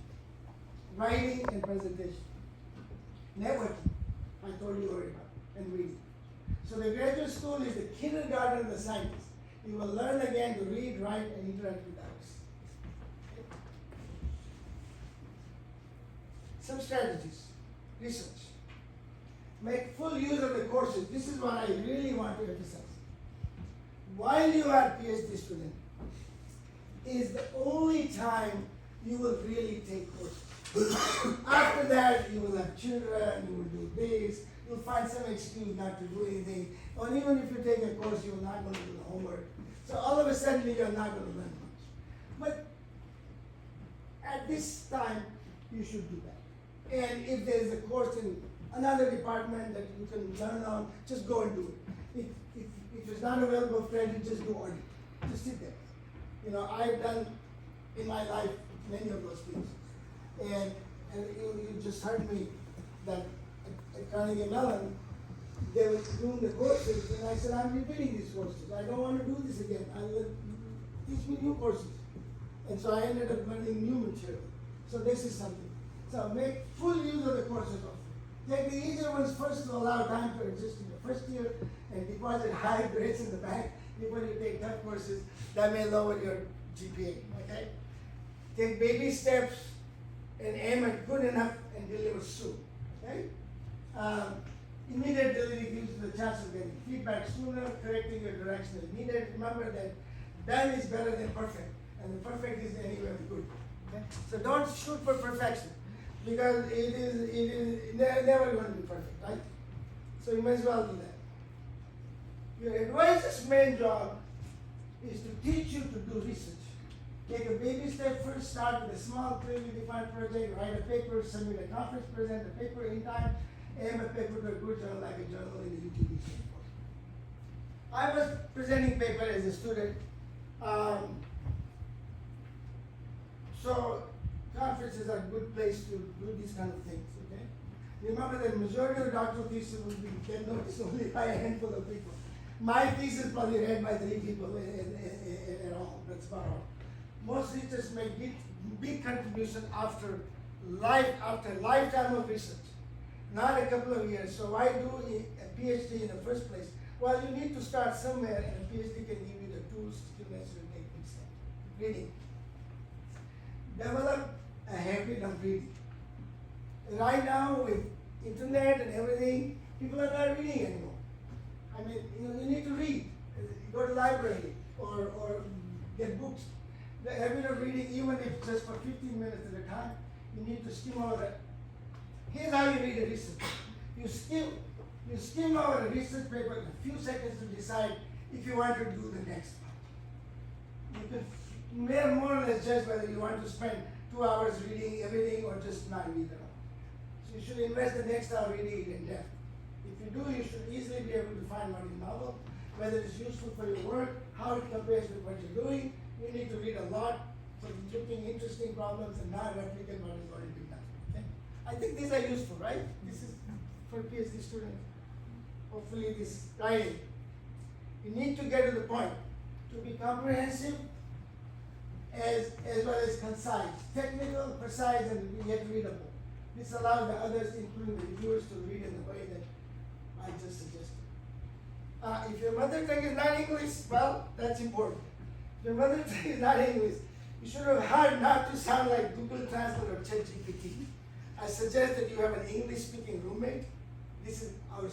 writing and presentation, networking, I told you already about, and reading. So the graduate school is the kindergarten of the scientists. You will learn again to read, write, and interact with others. Some strategies. Research. Make full use of the courses. This is what I really want to emphasize. While you are a PhD student, is the only time you will really take courses. After that, you will have children, you will do this, you'll find some excuse not to do anything. Or even if you take a course, you're not going to do the homework. So all of a sudden, you're not going to learn much. But at this time, you should do that. And if there is a course in another department that you can learn on, just go and do it. If it's not available credit, just do audit. Just sit there. You know, I've done in my life many of those things. And you just heard me that at Carnegie Mellon, they were doing the courses, and I said, I'm repeating these courses. I don't want to do this again. Teach me new courses. And so I ended up learning new material. So this is something. So make full use of the courses offered. Take the easier ones first to allow time to exist in the first year and deposit high grades in the bank before you take tough courses that may lower your GPA, okay? Take baby steps and aim at good enough and deliver soon, okay? Immediate delivery gives you the chance of getting feedback sooner, correcting your direction is needed. Remember that done is better than perfect, and the perfect is anywhere good, okay? So don't shoot for perfection, because it is never going to be perfect, right? So you may as well do that. Your advisor's main job is to teach you to do research. Take a baby step first, start with a small, clearly defined project, write a paper, submit a conference, present the paper in time, aim a paper to a good journal like a journal in the UTB. I was presenting paper as a student. So conferences are a good place to do these kind of things, okay? Remember that majority of doctoral thesis will be can notice only by a handful of people. My thesis probably read by 3 people at all, that's about all. Most researchers make big contribution after lifetime of research, not a couple of years. So why do a PhD in the first place? Well, you need to start somewhere, and a PhD can give you the tools to necessarily make mistakes. Reading. Develop a habit of reading. Right now, with internet and everything, people are not reading anymore. I mean, you need to read. Go to library or get books. The habit of reading, even if just for 15 minutes at a time, you need to skim over it. Here's how you read a research. You skim over a research paper in a few seconds to decide if you want to do the next one. You can more or less judge whether you want to spend 2 hours reading everything or just not read at all. So you should invest the next hour reading it in depth. If you do, you should easily be able to find what is novel, whether it's useful for your work, how it compares with what you're doing. You need to read a lot for looking interesting problems and not replicate what has already been done. Okay? I think these are useful, right? This is for PhD students. Hopefully this writing. You need to get to the point to be comprehensive as well as concise, technical, precise, and yet readable. This allows the others, including the reviewers, to read in the way that I just suggested. If your mother tongue is not English, well, that's important. If your mother tongue is not English, you should have hard not to sound like Google Translate or ChatGPT. I suggest that you have an English-speaking roommate. This is our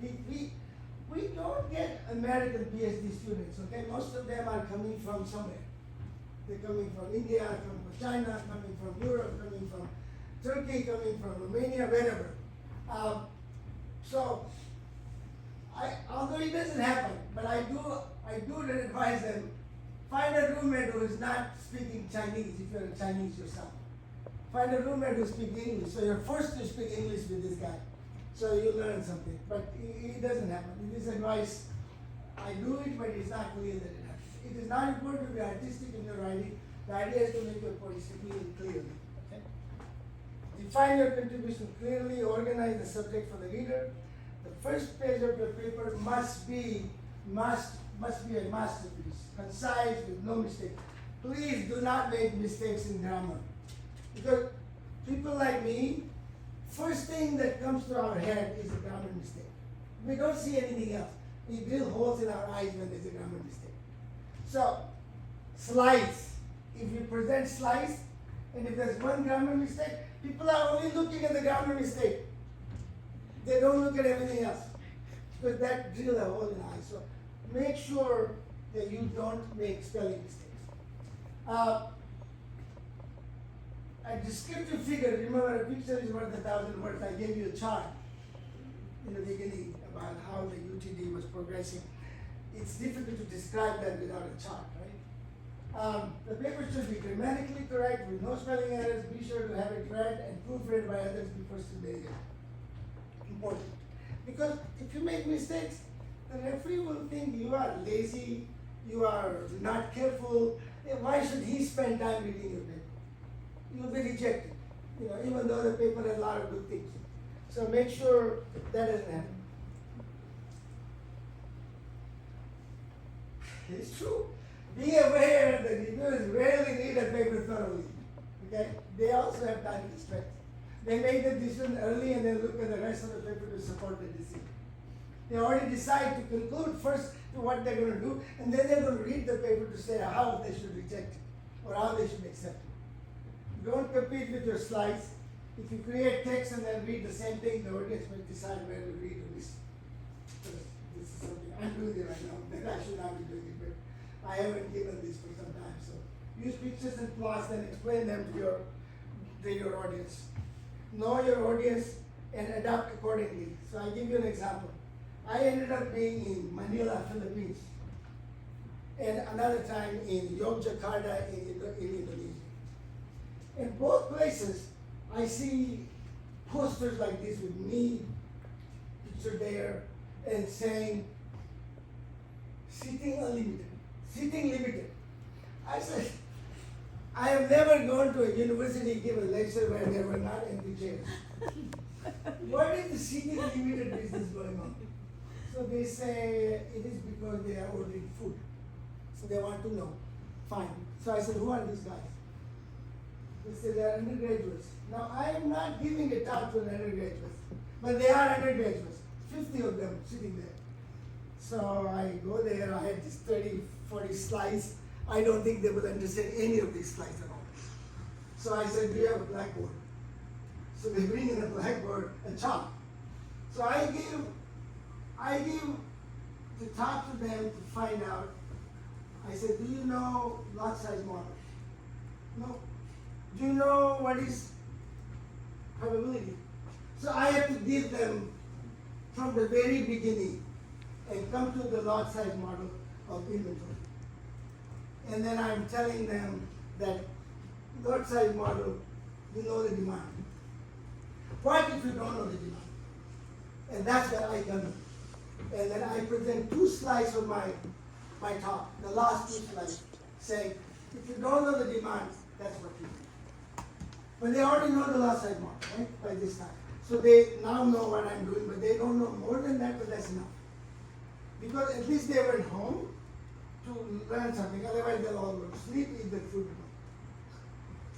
we don't get American PhD students, okay? Most of them are coming from somewhere. They're coming from India, coming from China, coming from Europe, coming from Turkey, coming from Romania, wherever. Although it doesn't happen, but I do advise them, find a roommate who is not speaking Chinese if you're a Chinese yourself. Find a roommate who speaks English, so you're forced to speak English with this guy. So you learn something, but it doesn't happen. In this advice, I do it, but it's not clear that it happens. It is not important to be artistic in your writing. The idea is to make your point clearly. Okay? Define your contribution clearly. Organize the subject for the reader. The first page of your paper must be a masterpiece, concise with no mistake. Please do not make mistakes in grammar, because people like me, first thing that comes to our head is a grammar mistake. We don't see anything else. We drill holes in our eyes when there's a grammar mistake. So, slides. If you present slides, and if there's one grammar mistake, people are only looking at the grammar mistake. They don't look at everything else, because that drills a hole in the eye. So, make sure that you don't make spelling mistakes. A descriptive figure, remember a picture is worth 1,000 words. I gave you a chart in the beginning about how the UTD was progressing. It's difficult to describe that without a chart, right? The paper should be grammatically correct with no spelling errors. Be sure to have it read and proofread by others before submitting it. Important. Because if you make mistakes, the referee will think you are lazy, you are not careful. Why should he spend time reading your paper? You'll be rejected, even though the paper has a lot of good things. So make sure that doesn't happen. It's true. Be aware that reviewers rarely read a paper thoroughly. Okay? They also have time constraints. They make the decision early and then look at the rest of the paper to support the decision. They already decide to conclude first to what they're going to do, and then they're going to read the paper to say how they should reject it or how they should accept it. Don't compete with your slides. If you create text and then read the same thing, the audience will decide where to read or listen. This is something I'm doing it right now, but I should not be doing it, but I haven't given this for some time. So use pictures and plots and explain them to your audience. Know your audience and adapt accordingly. So I'll give you an example. I ended up being in Manila, Philippines. and another time in Yogyakarta in Indonesia. In both places, I see posters like this with me, picture there, and saying, seating unlimited, seating limited. I said, I have never gone to a university, give a lecture where there were not empty chairs. What is the seating limited business going on? So they say it is because they are ordering food. So they want to know. Fine. So I said, who are these guys? They said they are undergraduates. Now I am not giving a talk to an undergraduate, but they are undergraduates. 50 of them sitting there. So I go there, I had this 30, 40 slides. I don't think they will understand any of these slides at all. So I said, do you have a blackboard? So they bring in a blackboard and chalk. So I give the talk to them to find out. I said, do you know lot size model? No. Do you know what is probability? So I have to give them from the very beginning and come to the lot size model of inventory. And then I'm telling them that lot size model, you know the demand. What if you don't know the demand? And that's what I done. And then I present 2 slides of my talk, the last 2 slides, saying, if you don't know the demand, that's what you do. But they already know the lot size model, right, by this time. So they now know what I'm doing, but they don't know more than that, but that's enough. Because at least they went home to learn something, otherwise they'll all go to sleep, eat their food.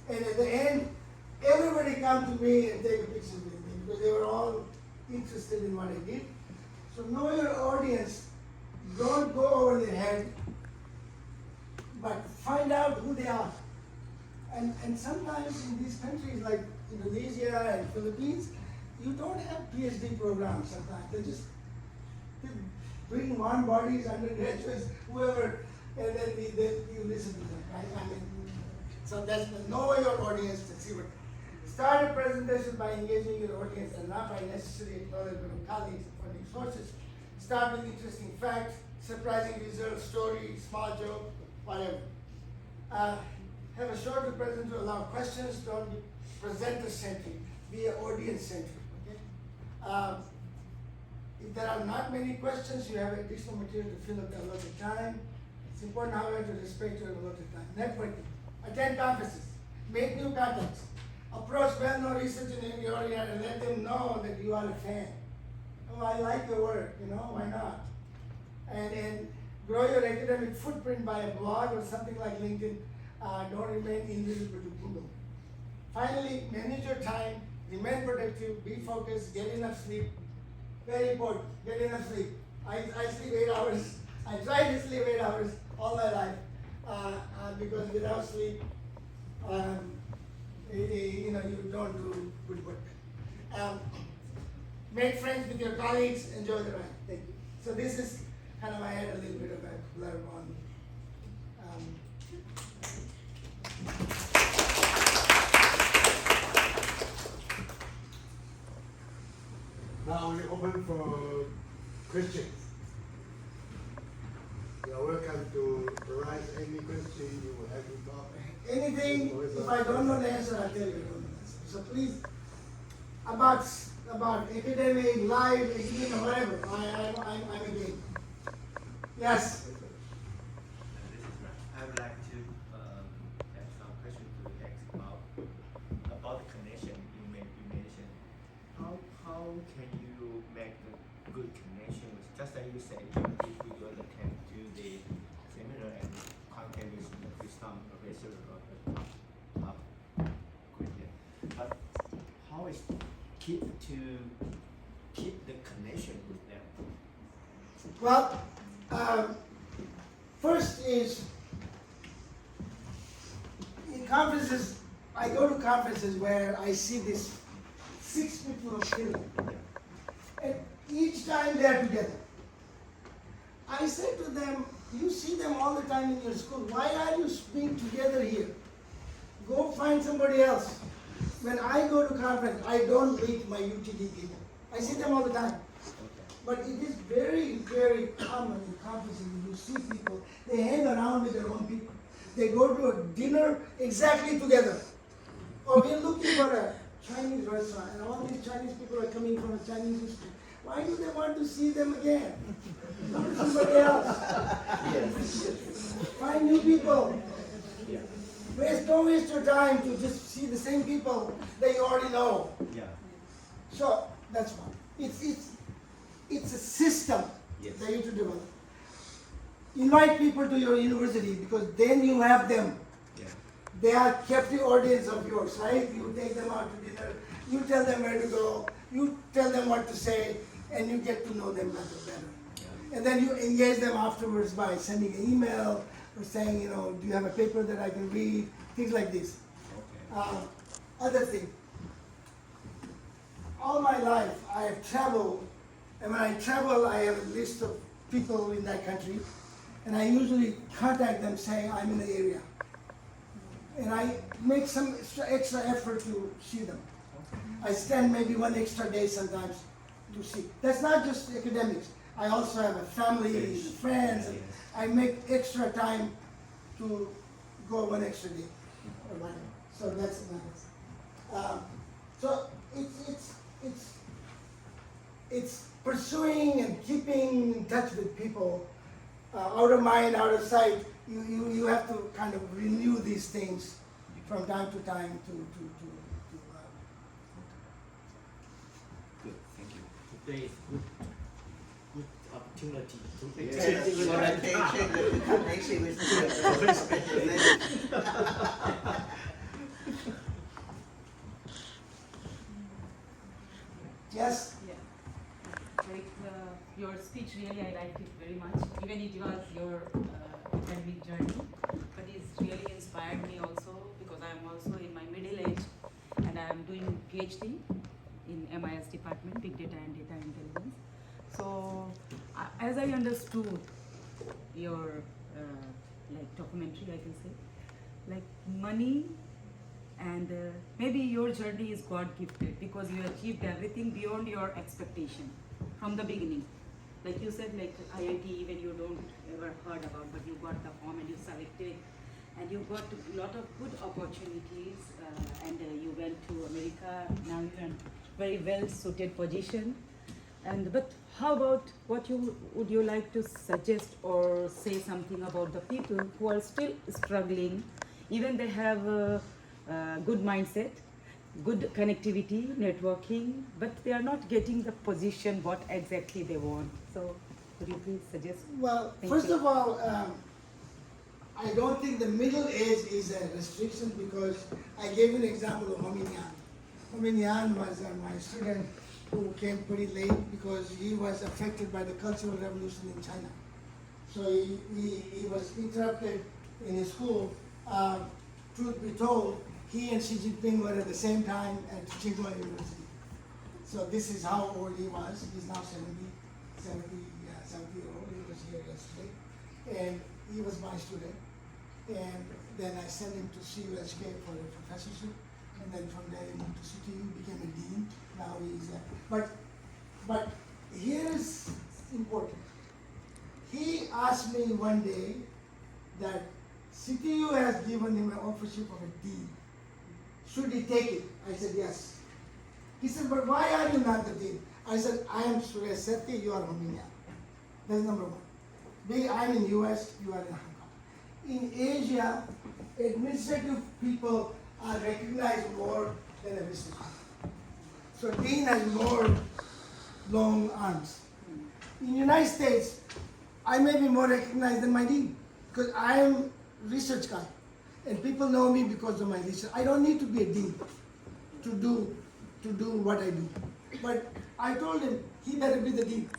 And at the end, everybody come to me and take a picture with me because they were all interested in what I did. So know your audience, don't go over their head, but find out who they are. And sometimes in these countries like Indonesia and Philippines, you don't have PhD programs sometimes. They bring warm bodies, undergraduates, whoever, and then you listen to them, right? I mean, so that's know your audience to see what. Start a presentation by engaging your audience and not by necessary acknowledgement of colleagues and funding sources. Start with interesting facts, surprising results, story, small joke, whatever. Have a shorter presentation to allow questions. Don't be presenter-centric. Be an audience-centric. Okay? If there are not many questions, you have additional material to fill up the allotted time. It's important, however, to respect your allotted time. Networking. Attend conferences. Make new contacts. Approach well-known researchers in your area and let them know that you are a fan. Oh, I like your work, why not? And grow your academic footprint by a blog or something like LinkedIn. Don't remain invisible to Google. Finally, manage your time, remain productive, be focused, get enough sleep. Very important, get enough sleep. I sleep 8 hours. I try to sleep 8 hours all my life because without sleep, you don't do good work. Make friends with your colleagues, enjoy the ride. Thank you. So this is kind of, I had a little bit of a blurb on. Now we open for questions. You are welcome to raise any question you will have to talk. Anything, if I don't know the answer, I'll tell you I don't know the answer. So please, about academic, life, academia, whatever, I'm again. Yes? This is right. I would like to have some questions to ask about the connection you mentioned. How can you make a good connection with, just like you said, if you go attend to the seminar and contact with some professor or top graduate, but how is keep the connection with them? Well, first is, in conferences, I go to conferences where I see this 6 people of film, and each time they are together. I say to them, you see them all the time in your school, why are you being together here? Go find somebody else. When I go to conference, I don't meet my UTD people. I see them all the time. But it is very, very common in campuses. You see people, they hang around with their own people. They go to a dinner exactly together. Or we're looking for a Chinese restaurant, and all these Chinese people are coming from a Chinese history. Why do they want to see them again? Not somebody else. Find new people. Don't waste your time to just see the same people that you already know. Yeah. So that's one. It's a system Yes. that you to develop. Invite people to your university because then you have them. Yeah. They are captive audience of yours, right? You take them out to dinner, you tell them where to go, you tell them what to say, and you get to know them better. Yeah. And then you engage them afterwards by sending an email or saying, do you have a paper that I can read? Things like this. Okay. Other thing, all my life I have traveled, and when I travel, I have a list of people in that country, and I usually contact them saying I'm in the area. And I make some extra effort to see them. I spend maybe one extra day sometimes to see. That's not just academics. I also have a family, friends. And I make extra time to go one extra day or whatever. So that's another. So it's pursuing and keeping in touch with people, out of mind, out of sight. You have to kind of renew these things from time to time to Good. Thank you. Today is good opportunity to Yeah, exchange that's what information. yes. Yeah. Like your speech, really, I liked it very much. Even it was your academic journey, but it's really inspired me also because I am also in my middle age and I am doing PhD in MIS department, Big Data and Data Intelligence. So, as I understood your documentary, I can say, like money and maybe your journey is God gifted because you achieved everything beyond your expectation from the beginning. Like you said, like IIT, even you don't ever heard about, but you got the form and you selected, and you got a lot of good opportunities, and you went to America. Now you're in very well suited position. And but how about what would you like to suggest or say something about the people who are still struggling, even they have a good mindset, good connectivity, networking, but they are not getting the position what exactly they want. So could you please suggest? Well, Thank first you. of all, I don't think the middle age is a restriction because I gave an example of Homin Yan. Homin Yan was my student who came pretty late because he was affected by the Cultural Revolution in China. So he was interrupted in his school. Truth be told, he and Xi Jinping were at the same time at Jindal University. So this is how old he was. He's now 70 years old. He was here yesterday. And he was my student. And then I sent him to CUSK for a professorship. And then from there he moved to CTU, became a dean. Now he's but here's important. He asked me one day that CTU has given him an offership of a dean. Should he take it? I said yes. He said, but why are you not the dean? I said, I am Suresh Sethi, you are Romania. That's number one. I'm in US, you are in Hong Kong. In Asia, administrative people are recognized more than a business. So dean has more long arms. In the United States, I may be more recognized than my dean because I am research guy. And people know me because of my research. I don't need to be a dean to do what I do. But I told him he better be the dean.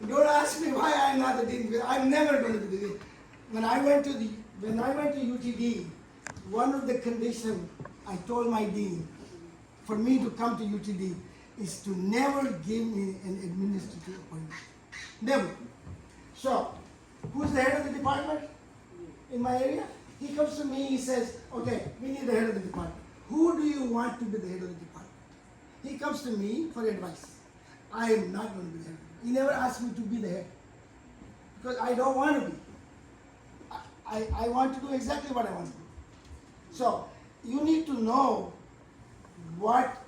Don't ask me why I'm not the dean because I'm never going to be the dean. When I went to UTD, one of the conditions I told my dean for me to come to UTD is to never give me an administrative appointment. Never. So, who's the head of the department in my area? He comes to me, he says, okay, we need the head of the department. Who do you want to be the head of the department? He comes to me for advice. I am not going to be the head. He never asked me to be the head because I don't want to be. I want to do exactly what I want to do. So you need to know what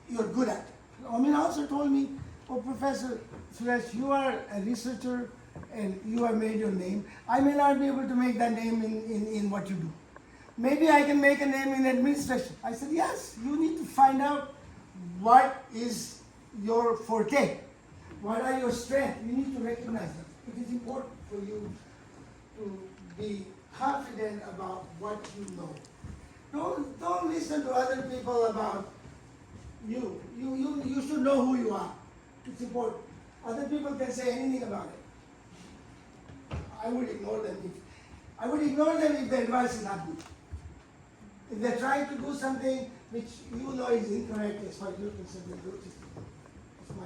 you're good at. Amin also told me, oh, Professor Suresh, you are a researcher and you have made your name. I may not be able to make that name in what you do. Maybe I can make a name in administration. I said, yes, you need to find out what is your forte. What are your strengths? You need to recognize them. It is important for you to be confident about what you know. Don't listen to other people about you. You should know who you are. It's important. Other people can say anything about it. I would ignore them if the advice is not good. If they're trying to do something which you know is incorrect as far as you're concerned, then do it. It's my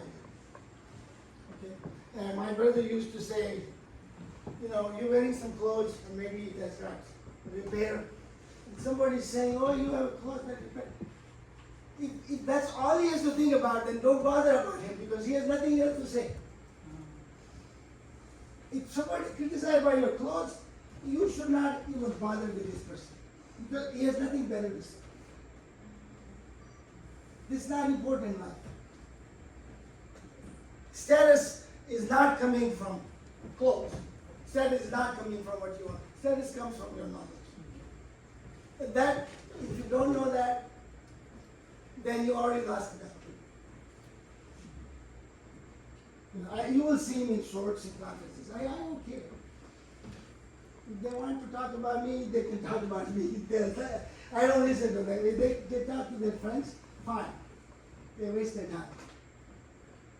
view. Okay? And my brother used to say, you know, you're wearing some clothes and maybe that's right, repair. And somebody's saying, oh, you have clothes that repair. If that's all he has to think about, then don't bother about him because he has nothing else to say. If somebody criticized by your clothes, you should not even bother with this person because he has nothing better to say. This is not important in life. Status is not coming from clothes. Status is not coming from what you want. Status comes from your knowledge. And that, if you don't know that, then you already lost the battle. You will see me in shorts in conferences. I don't care. If they want to talk about me, they can talk about me. I don't listen to them. If they talk to their friends, fine. They waste their time.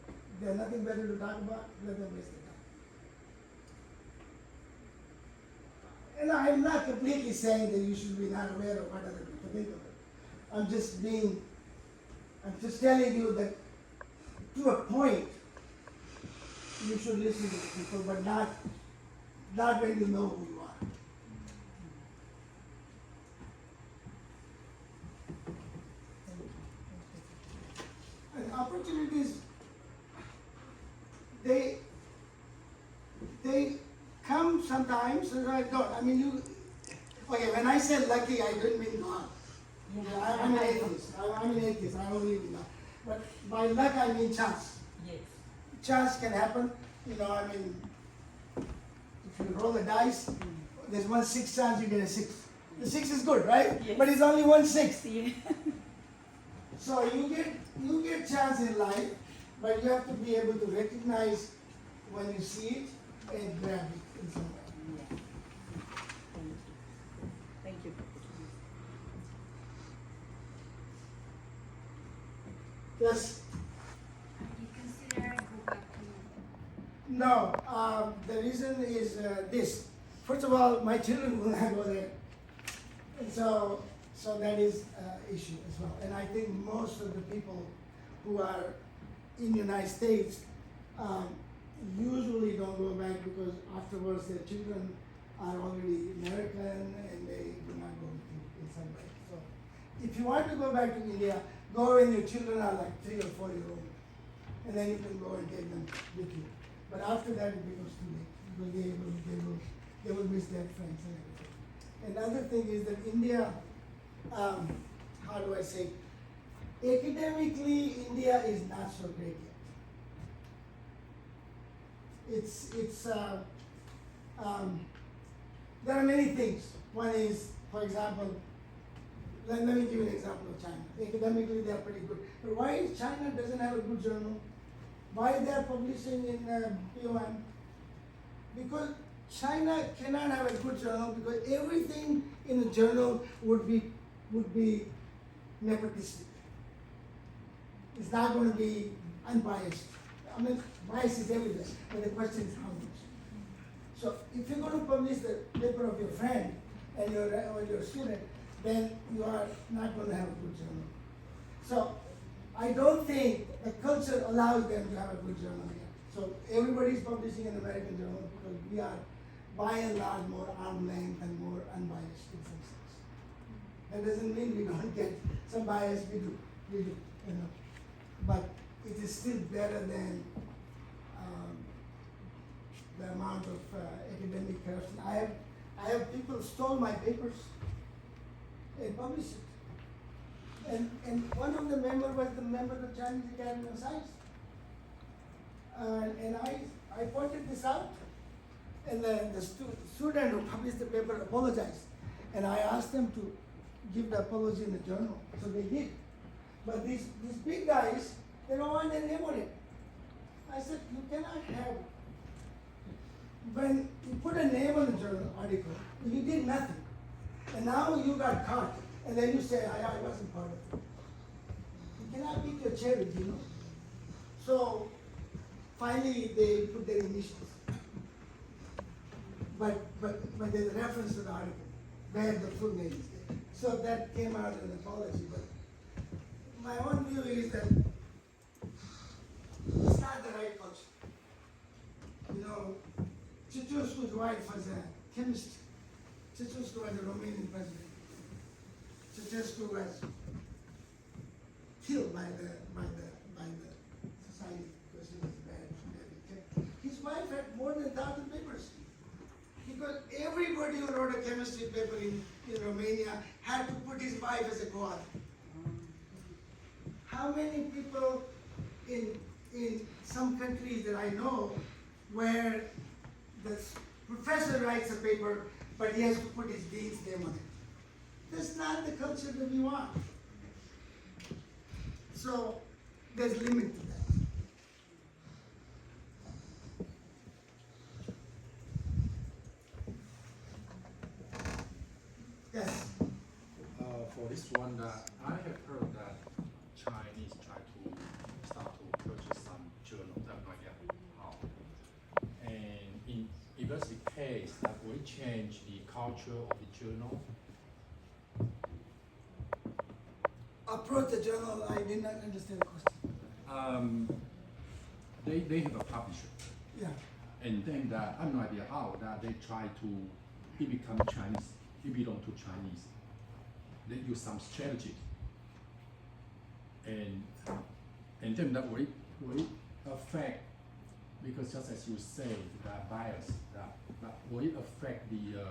If there's nothing better to talk about, let them waste their time. And I'm not completely saying that you should be not aware of what other people think of it. I'm just telling you that to a point, you should listen to people, but not when you know who you are. And opportunities, they come sometimes, and I don't. I mean, okay, when I said lucky, I didn't mean God. Yeah. I'm an atheist. I'm an atheist. I don't believe in God. But by luck, I mean chance. Yes. Chance can happen. You know, I mean, if you roll a dice, there's 1/6 chance you get a 6. The 6 is good, right? Yes. But it's only 1/6. Yeah. So you get chance in life, but you have to be able to recognize when you see it and grab it in some way. Yeah. Thank you. Yes. You consider go back to No, the reason is this. First of all, my children will not go there. And so that is an issue as well. And I think most of the people who are in the United States usually don't go back because afterwards their children are already American and they do not go in some way. So if you want to go back to India, go when your children are like 3 or 4 years old. And then you can go and take them with you. But after that it becomes too late because they will miss their friends and everything. And the other thing is that India, how do I say, academically India is not so great yet. There are many things. One is, for example, let me give you an example of China. Academically they are pretty good. But why China doesn't have a good journal? Why they are publishing in POM? Because China cannot have a good journal because everything in a journal would be nepotistic. It's not going to be unbiased. I mean, bias is everywhere, but the question is how much. So if you're going to publish the paper of your friend and your student, then you are not going to have a good journal. So I don't think the culture allows them to have a good journal here. So everybody is publishing an American journal because we are by and large more arm's length and more unbiased in some sense. That doesn't mean we don't get some bias, we do, you know. But it is still better than the amount of academic corruption. I have people stole my papers and published it. And one of the members was the member of the Chinese Academy of Science. And I pointed this out, and the student who published the paper apologized. And I asked them to give the apology in the journal, so they did. But these big guys, they don't want their name on it. I said, you cannot have, when you put a name on the journal article, you did nothing. And now you got caught, and then you say, I wasn't part of it. You cannot beat your cherry, you know. So finally they put their initials. But there's a reference to the article. They have the full names there. So that came out in an apology. But my own view is that it's not the right culture. You know, Ceausescu's wife was a chemist. Ceausescu was a Romanian president. Ceausescu was killed by the society because he was bad. His wife had more than 1,000 papers. Because everybody who wrote a chemistry paper in Romania had to put his wife as a co-author. How many people in some countries that I know where the professor writes a paper, but he has to put his dean's name on it? That's not the culture that we want. So there's limit to that. Yes. For this one, that I have heard that Chinese try to start to purchase some journals. I have no idea how. And if that's the case, that will change the culture of the journal. Approach the journal, I did not understand the question. They have a publisher, Yeah. and then that I have no idea how that they try to he become Chinese. He belong to Chinese. They use some strategy, and then that will affect, because just as you say, that bias, that will it affect the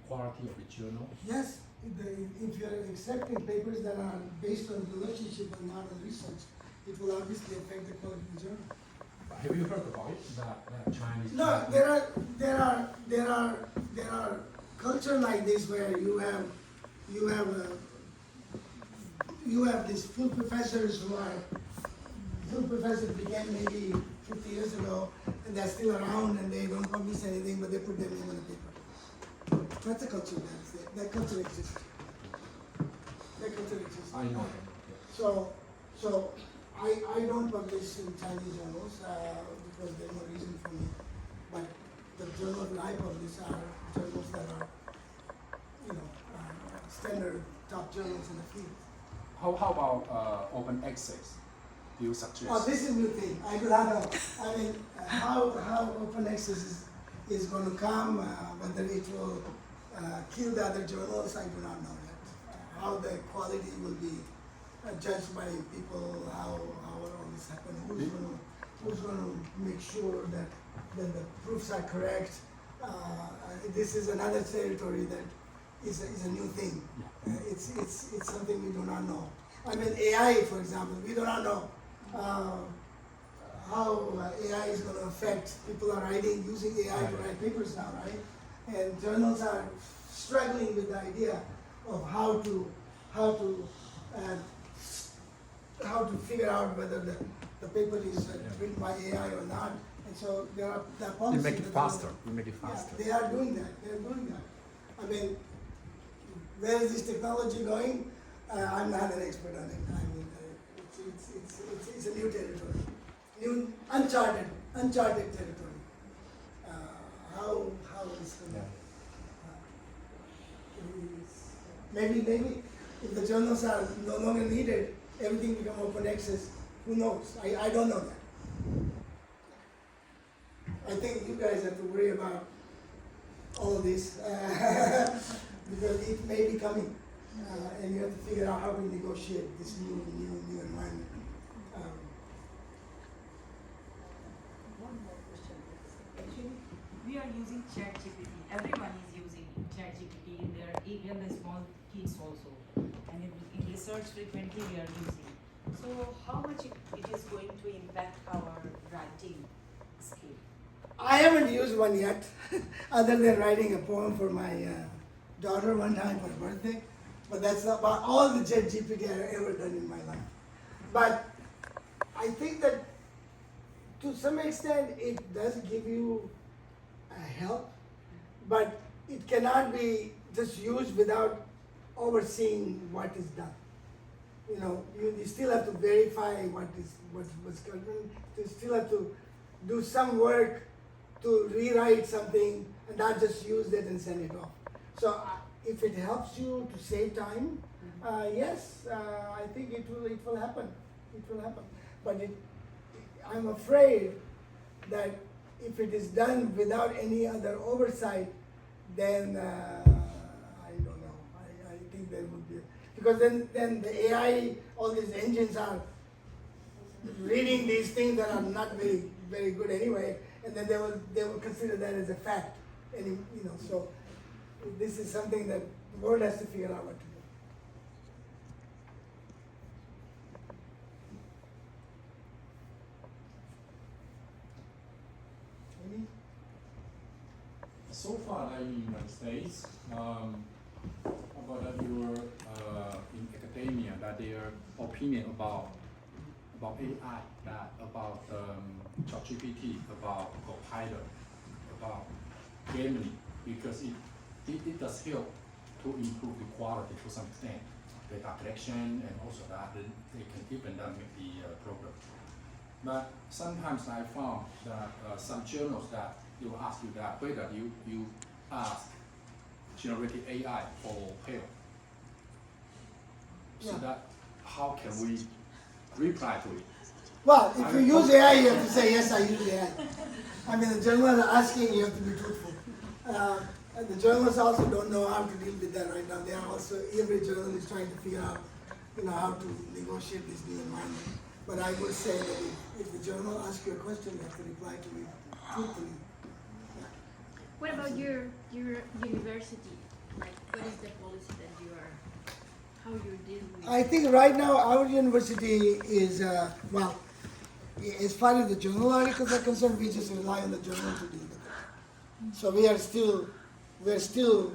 quality of the journal? Yes, if you're accepting papers that are based on relationship and not on research, it will obviously affect the quality of the journal. Have you heard about it? That Chinese? No, there are culture like this where you have these full professors full professors began maybe 50 years ago, and they're still around and they don't publish anything, but they put their name on the paper. That's a culture that culture exists. That culture exists. I know. So I don't publish in Chinese journals because there's no reason for me. But the journals that I publish are journals that are, standard top journals in the field. How about open access? Do you suggest? Oh, this is a new thing. I do not know. I mean, how open access is going to come, whether it will kill the other journals, I do not know yet. How the quality will be judged by people, how will all this happen, who's going to make sure that the proofs are correct. This is another territory that is a new thing. It's something we do not know. I mean, AI, for example, we do not know how AI is going to affect. People are using AI to write papers now, right? And journals are struggling with the idea of how to figure out whether the paper is written by AI or not. And so there are policies. We make it faster. We make it faster. Yeah, they are doing that. I mean, where is this technology going? I'm not an expert on it. I mean, it's a new territory, new uncharted territory. How is going maybe if the journals are no longer needed, everything become open access. Who knows? I don't know that. I think you guys have to worry about all of this because it may be coming, and you have to figure out how to negotiate this new environment. using ChatGPT. Everyone is using ChatGPT in their, even the small kids also. And in research frequently we are using. So how much it is going to impact our writing skill? I haven't used one yet, other than writing a poem for my daughter one time for her birthday. But that's about all the ChatGPT I've ever done in my life. But I think that to some extent it does give you help, but it cannot be just used without overseeing what is done. You know, you still have to verify what's going on. You still have to do some work to rewrite something and not just use it and send it off. So if it helps you to save time, yes, I think it will happen. It will happen. But I'm afraid that if it is done without any other oversight, then I don't know. I think there would be, because then the AI, all these engines are reading these things that are not very good anyway, and then they will consider that as a fact. And you know, so this is something that the world has to figure out what to do. So far, like in the United States, about that you were in academia, that their opinion about AI, that about ChatGPT, about Copilot, about Gemini, because it does help to improve the quality to some extent, data collection, and also that they can even make the program. But sometimes I found that some journals that they will ask you that whether you ask generative AI for help. So Yeah. that how can we reply to it? Well, if you use AI, you have to say, yes, I use AI. I mean, the journalists are asking, you have to be truthful. And the journalists also don't know how to deal with that right now. They are also, every journalist is trying to figure out, how to negotiate this new environment. But I would say that if the journal asks you a question, you have to reply to it truthfully. What about your university? Like, what is the policy that you are, how you're dealing with? I think right now our university is, as far as the journal articles are concerned, we just rely on the journal to deal with it. So we are still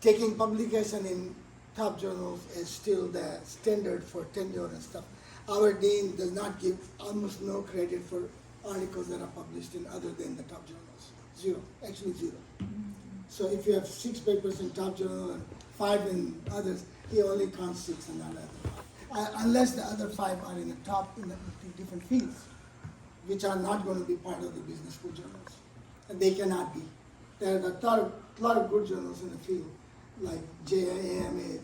taking publication in top journals is still the standard for tenure and stuff. Our dean does not give almost no credit for articles that are published in other than the top journals. Zero, actually zero. So if you have 6 papers in top journal and 5 in others, he only counts 6 and not other. Unless the other 5 are in the top in the different fields, which are not going to be part of the business school journals. And they cannot be. There are a lot of good journals in the field, like GSIA,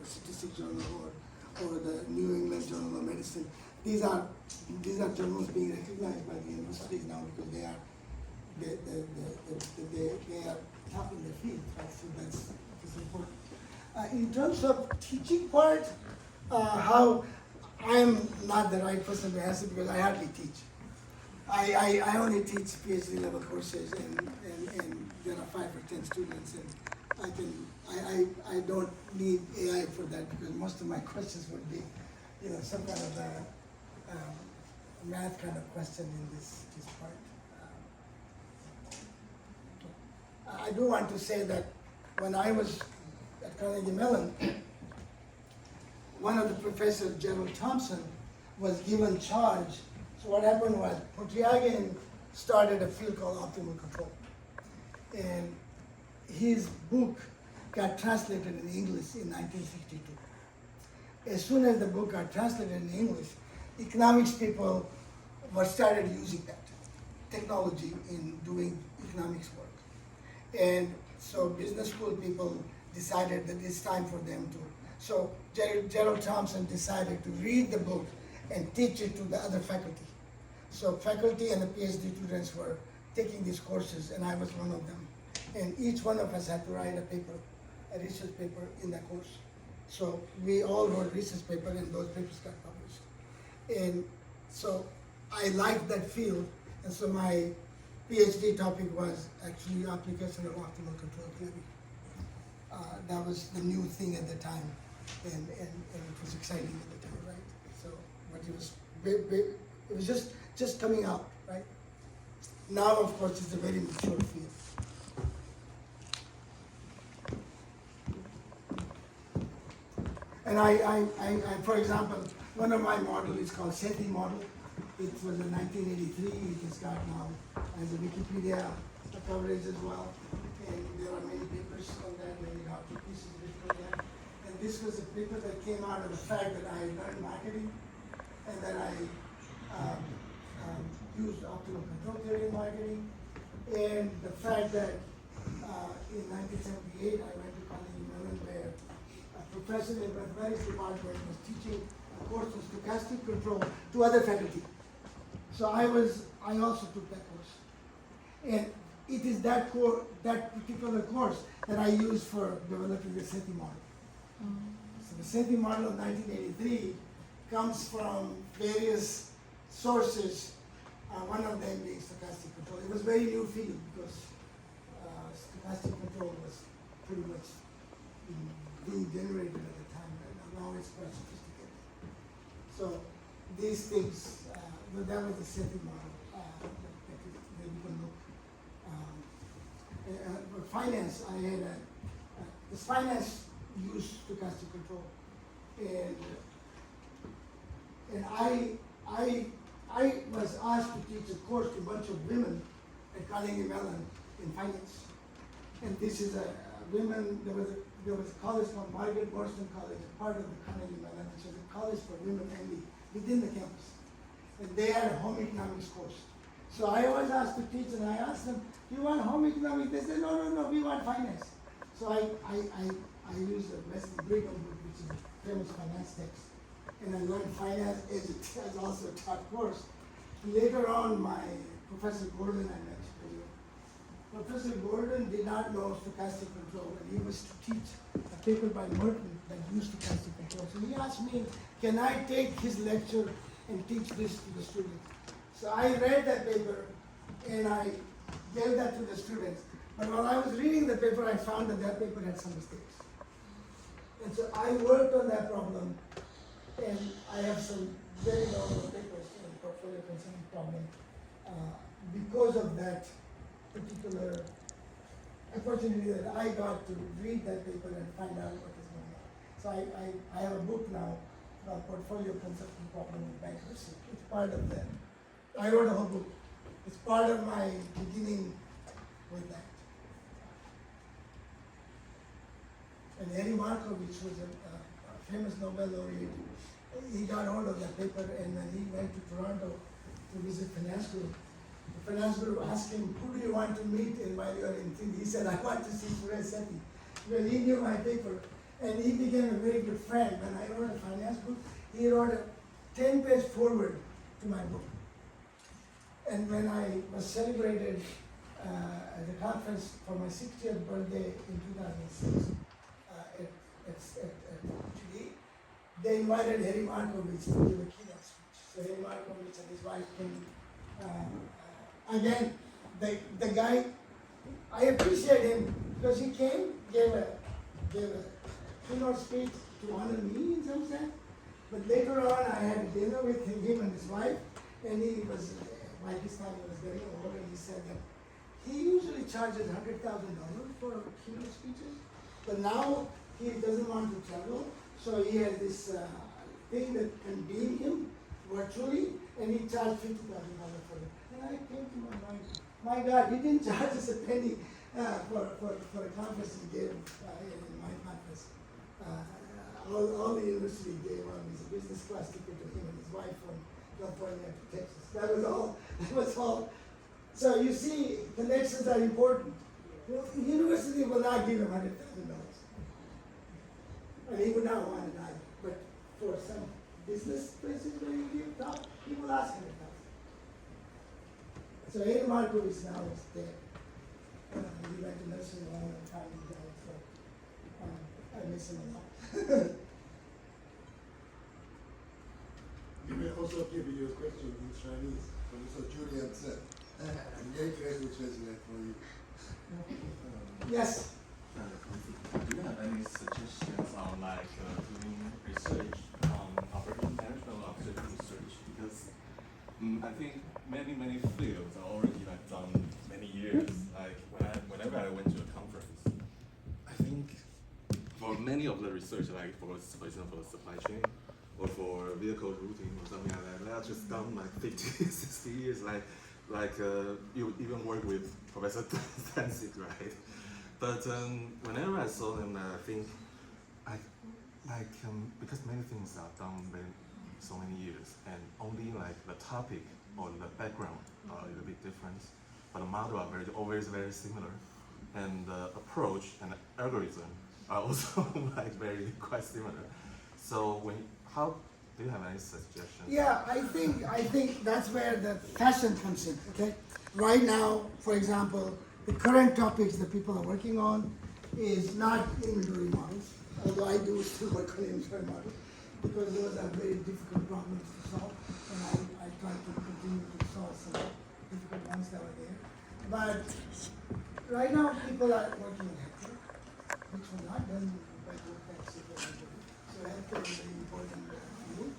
Statistics Journal, or the New England Journal of Medicine. These are journals being recognized by the universities now because they are top in their field, right? So that's important. In terms of teaching part, how I'm not the right person to answer because I hardly teach. I only teach PhD level courses and there are 5 or 10 students, and I don't need AI for that because most of my questions would be, some kind of a math kind of question in this part. I do want to say that when I was at Carnegie Mellon, one of the professors, Gerald Thompson, was given charge. So what happened was, Potiagin started a field called optimal control. And his book got translated in English in 1962. As soon as the book got translated in English, economics people started using that technology in doing economics work. And so business school people decided that it's time for them to. So Gerald Thompson decided to read the book and teach it to the other faculty. So faculty and the PhD students were taking these courses, and I was one of them. And each one of us had to write a research paper in that course. So we all wrote research paper, and those papers got published. And so I liked that field, and so my PhD topic was actually application of optimal control theory. That was the new thing at the time, and it was exciting at the time, right? So, but it was just coming out, right? Now, of course, it's a very mature field. And I, for example, one of my models is called Sethi model. It was in 1983. It has got now as a Wikipedia coverage as well. And there are many papers on that, many pieces written on that. And this was a paper that came out of the fact that I learned marketing and that I used optimal control theory in marketing. And the fact that in 1978 I went to Carnegie Mellon where a professor in mathematics department was teaching a course on stochastic control to other faculty. So I also took that course. And it is that particular course that I used for developing the Sethi model. So the Sethi model of 1983 comes from various sources, one of them being stochastic control. It was a very new field because stochastic control was pretty much being generated at the time, and now it's quite sophisticated. So these things, that was the Sethi model that you can look. For finance, I had this finance used stochastic control, and I was asked to teach a course to a bunch of women at Carnegie Mellon in finance. And this is a women, there was a college called Margaret Worston College, a part of the Carnegie Mellon, which was a college for women only within the campus. And they had a home economics course. So I was asked to teach, and I asked them, "Do you want home economics?" They said, no, we want finance. So I used the Wesley Brigham book, which is a famous finance text. And I learned finance as also a taught course. Later on, my Professor Gordon, I mentioned earlier, Professor Gordon did not know stochastic control, and he was to teach a paper by Merton that used stochastic control. So he asked me, can I take his lecture and teach this to the students? So I read that paper, and I gave that to the students. But while I was reading the paper, I found that paper had some mistakes. And so I worked on that problem, and I have some very long papers in the portfolio concerning problem because of that particular opportunity that I got to read that paper and find out what is going on. So I have a book now about portfolio conceptual problem in bankruptcy. It's part of that. I wrote a whole book. It's part of my beginning with that. And Harry Markovich was a famous Nobel laureate. He got hold of that paper, and then he went to Toronto to visit finance group. The finance group asked him, "Who do you want to meet?" And while you are in thing, he said, "I want to see Suresh Sethi." Well, he knew my paper, and he became a very good friend. When I wrote a finance book, he wrote a 10-page foreword to my book. And when I was celebrated at the conference for my 60th birthday in 2006 at GSIA, they invited Harry Markovich to give a keynote speech. So Harry Markovich and his wife came. Again, the guy, I appreciate him because he came, gave a keynote speech to honor me in some sense. But later on, I had a dinner with him and his wife, and he was, by this time he was very old, and he said that he usually charges $100,000 for keynote speeches, but now he doesn't want to travel, so he has this thing that can beam him virtually, and he charged $50,000 for it. And I came to my mind, my God, he didn't charge us a penny for a conference he gave in my conference. All the university gave on his business class ticket to him and his wife from California to Texas. That was all. That was all. So you see, connections are important. The university will not give him $100,000. And he would not want it either. But for some business places where you give top, people ask $100,000. So Harry Markovich now is dead. He went to nursing home and finally died. So I miss him a lot. You may also give your question in Chinese. Professor Julian said. Jay will translate for you. Yes. Do you have any suggestions on like doing research on operating management or operating research? Because I think many fields are already like done many years. Like whenever I went to a conference, I think for many of the research, like for example supply chain or for vehicle routing or something like that, they are just done like 50, 60 years. You even work with Professor Danzig, right? But whenever I saw them, I think, because many things are done in so many years, and only like the topic or the background are a little bit different, but the model are always very similar, and the approach and the algorithm are also like quite similar. So how do you have any suggestions? Yeah, I think that's where the fashion comes in. Okay, right now, for example, the current topics that people are working on is not inventory models, although I do still work on inventory models because those are very difficult problems to solve, and I try to continue to solve some difficult ones that are there. But right now, people are working on healthcare, which were not done by the taxi. So healthcare is very important field.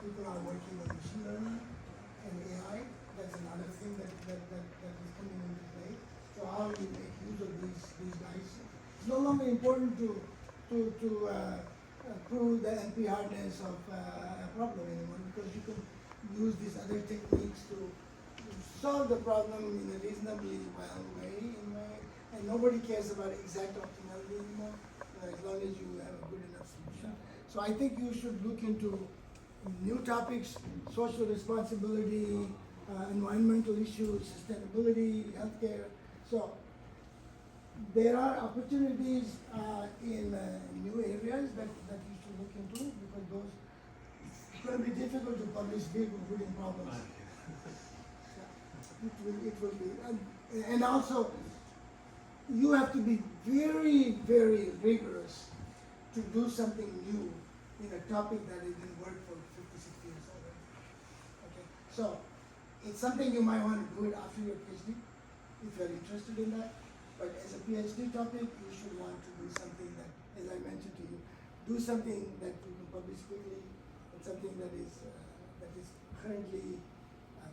People are working on machine learning and AI. That's another thing that is coming into play. So how you make use of these guys. It's no longer important to prove the NP hardness of a problem anymore because you can use these other techniques to solve the problem in a reasonably well way, and nobody cares about exact optimality anymore as long as you have a good enough solution. So I think you should look into new topics, social responsibility, environmental issues, sustainability, healthcare. So there are opportunities in new areas that you should look into because those it's going to be difficult to publish big wooden problems. It will be, and also you have to be very rigorous to do something new in a topic that has been worked for 50, 60 years already. Okay, so it's something you might want to do it after your PhD if you're interested in that. But as a PhD topic, you should want to do something that, as I mentioned to you, do something that you can publish quickly, and something that is currently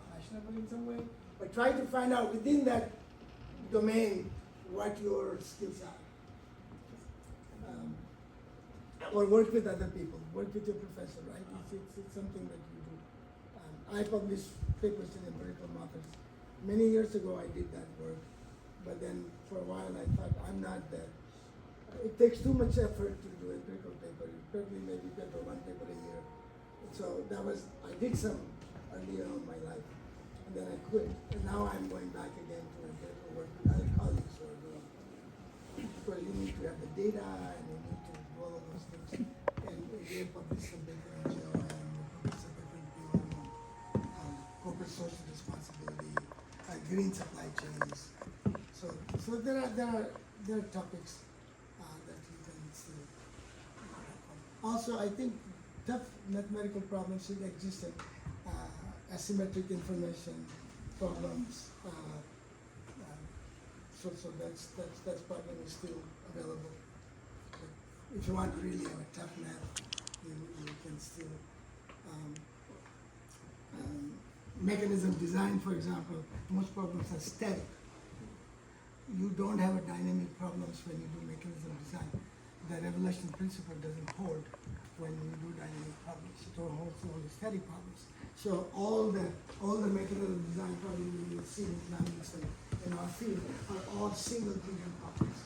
fashionable in some way. But try to find out within that domain what your skills are. Or work with other people, work with your professor, right? It's something that you do. I published papers in empirical methods. Many years ago I did that work, but then for a while I thought I'm not that. It takes too much effort to do empirical paper. Probably maybe paper one paper a year. So I did some earlier on in my life, and then I quit. And now I'm going back again to empirical work with other colleagues who are doing. Because you need to have the data and you need to do all of those things. And we publish some paper in GSIA and we publish some paper in PO on corporate social responsibility, green supply chains. So there are topics that you can still work on. Also, I think tough mathematical problems should exist in asymmetric information problems. So that's problem is still available. But if you want to really have a tough math, you can still mechanism design, for example, most problems are static. You don't have a dynamic problems when you do mechanism design. The revelation principle doesn't hold when you do dynamic problems. It holds only static problems. So all the mechanism design problems you will see in economics and in our field are all single period problems.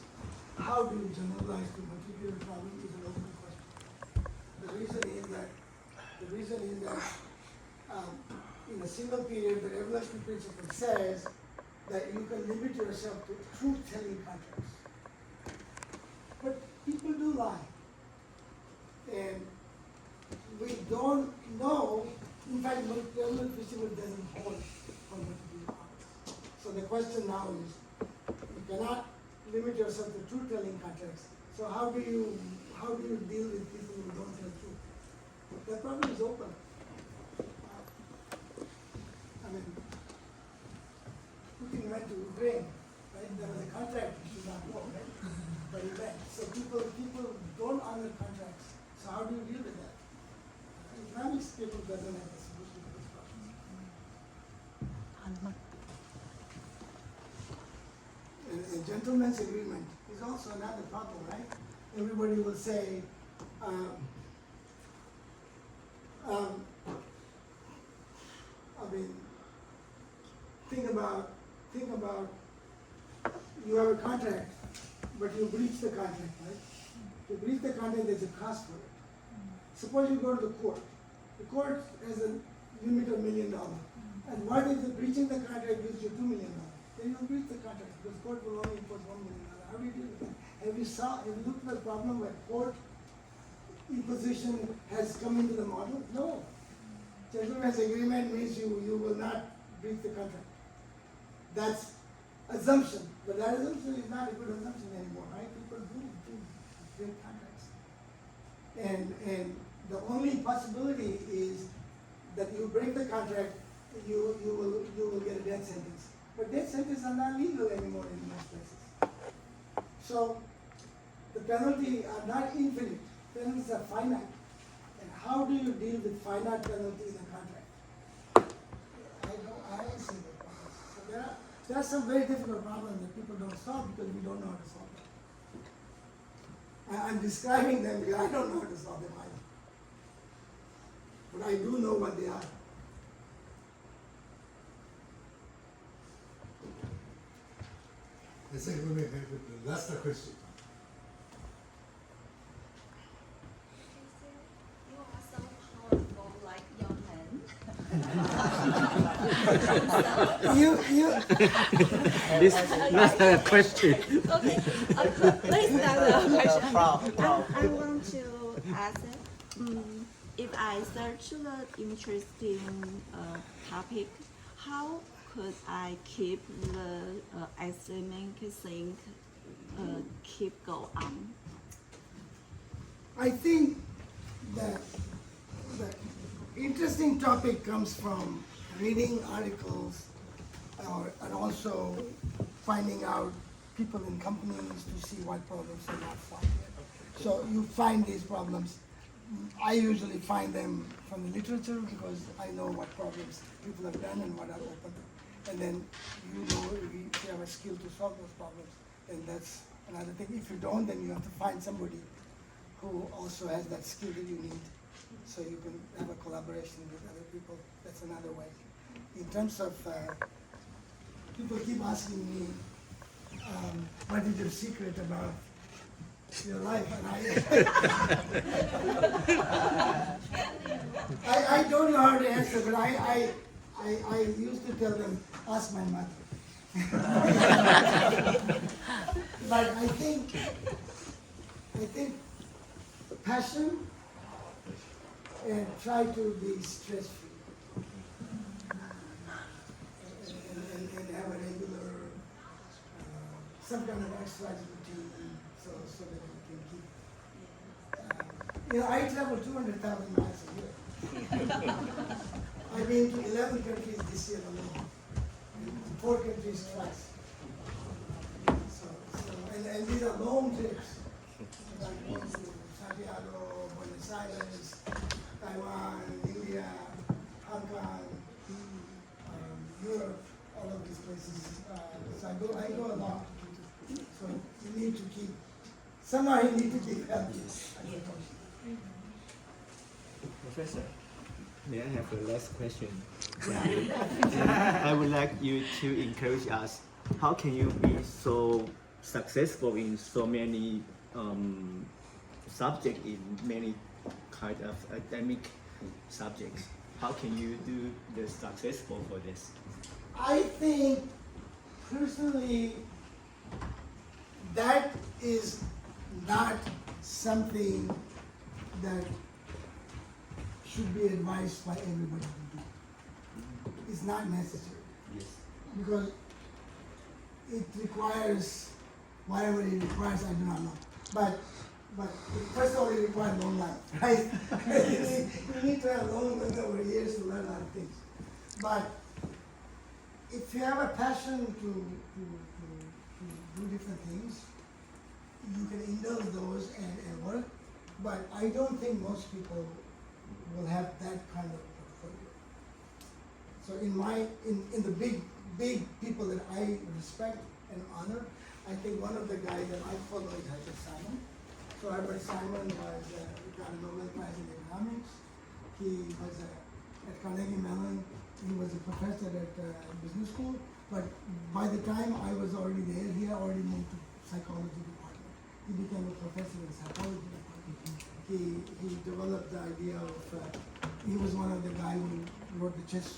How do you generalize to multi-period problem is an open question. The reason is that in a single period, the revelation principle says that you can limit yourself to truth-telling contracts. But people do lie. And we don't know, in fact, multi-period principle doesn't hold for multi-period problems. So the question now is, you cannot limit yourself to truth-telling contracts. So how do you deal with people who don't tell the truth? The problem is open. I mean, gentleman's agreement is also another problem, right? Everybody will say, I mean, think about, you have a contract, but you breach the contract, right? To breach the contract, there's a cost for it. Suppose you go to the court. The court has a limit of $1 million. And what if the breaching the contract gives you $2 million? Then you breach the contract because the court will only impose $1 million. How do you deal with that? Have you looked at the problem where court imposition has come into the model? No. Gentleman's agreement means you will not breach the contract. That's assumption, but that assumption is not a good assumption anymore, right? People do break contracts. And the only possibility is that you break the contract, you will get a death sentence. But death sentences are not legal anymore in most places. So the penalties are not infinite. Penalties are finite. And how do you deal with finite penalties in a contract? I don't see the problems. So there are some very difficult problems that people don't solve because we don't know how to solve them. I'm describing them because I don't know how to solve them either. But I do know what they are. I think we may have the last question. You are so powerful like young men. That's not a question. Okay, let's start the question. Proud. I want to ask if I search the interesting topic, how could I keep the academic thing keep go on? I think that the interesting topic comes from reading articles and also finding out people in companies to see what problems are not solved yet. So you find these problems. I usually find them from the literature because I know what problems people have done and what are open. And then you know if you have a skill to solve those problems, then that's another thing. If you don't, then you have to find somebody who also has that skill that you need, so you can have a collaboration with other people. That's another way. In terms of, people keep asking me, what is your secret about your life? And I don't know how to answer, but I used to tell them, ask my mother. But I think passion and try to be stress-free and have a regular, some kind of exercise routine so that you can keep. I travel 200,000 miles a year. I've been to 11 countries this year alone, and 4 countries twice. And these are long trips. Like going to Santiago, Buenos Aires, Taiwan, India, Hong Kong, Europe, all of these places. So I go a lot. So you need to keep, somehow you need to keep healthy. Professor, may I have the last question? I would like you to encourage us. How can you be so successful in so many subjects, in many kind of academic subjects? How can you do the successful for this? I think personally that is not something that should be advised by everybody to do. It's not necessary. Yes. Because it requires whatever it requires, I do not know. But first of all, it requires long life, right? you need to have long life over years to learn a lot of things. But if you have a passion to do different things, you can indulge those and work. But I don't think most people will have that kind of portfolio. So in the big people that I respect and honor, I think one of the guys that I followed is Herbert Simon. So Herbert Simon was got a Nobel Prize in economics. He was at Carnegie Mellon. He was a professor at business school. But by the time I was already there, he had already moved to psychology department. He became a professor in psychology department. He developed the idea of, he was one of the guys who wrote the chess,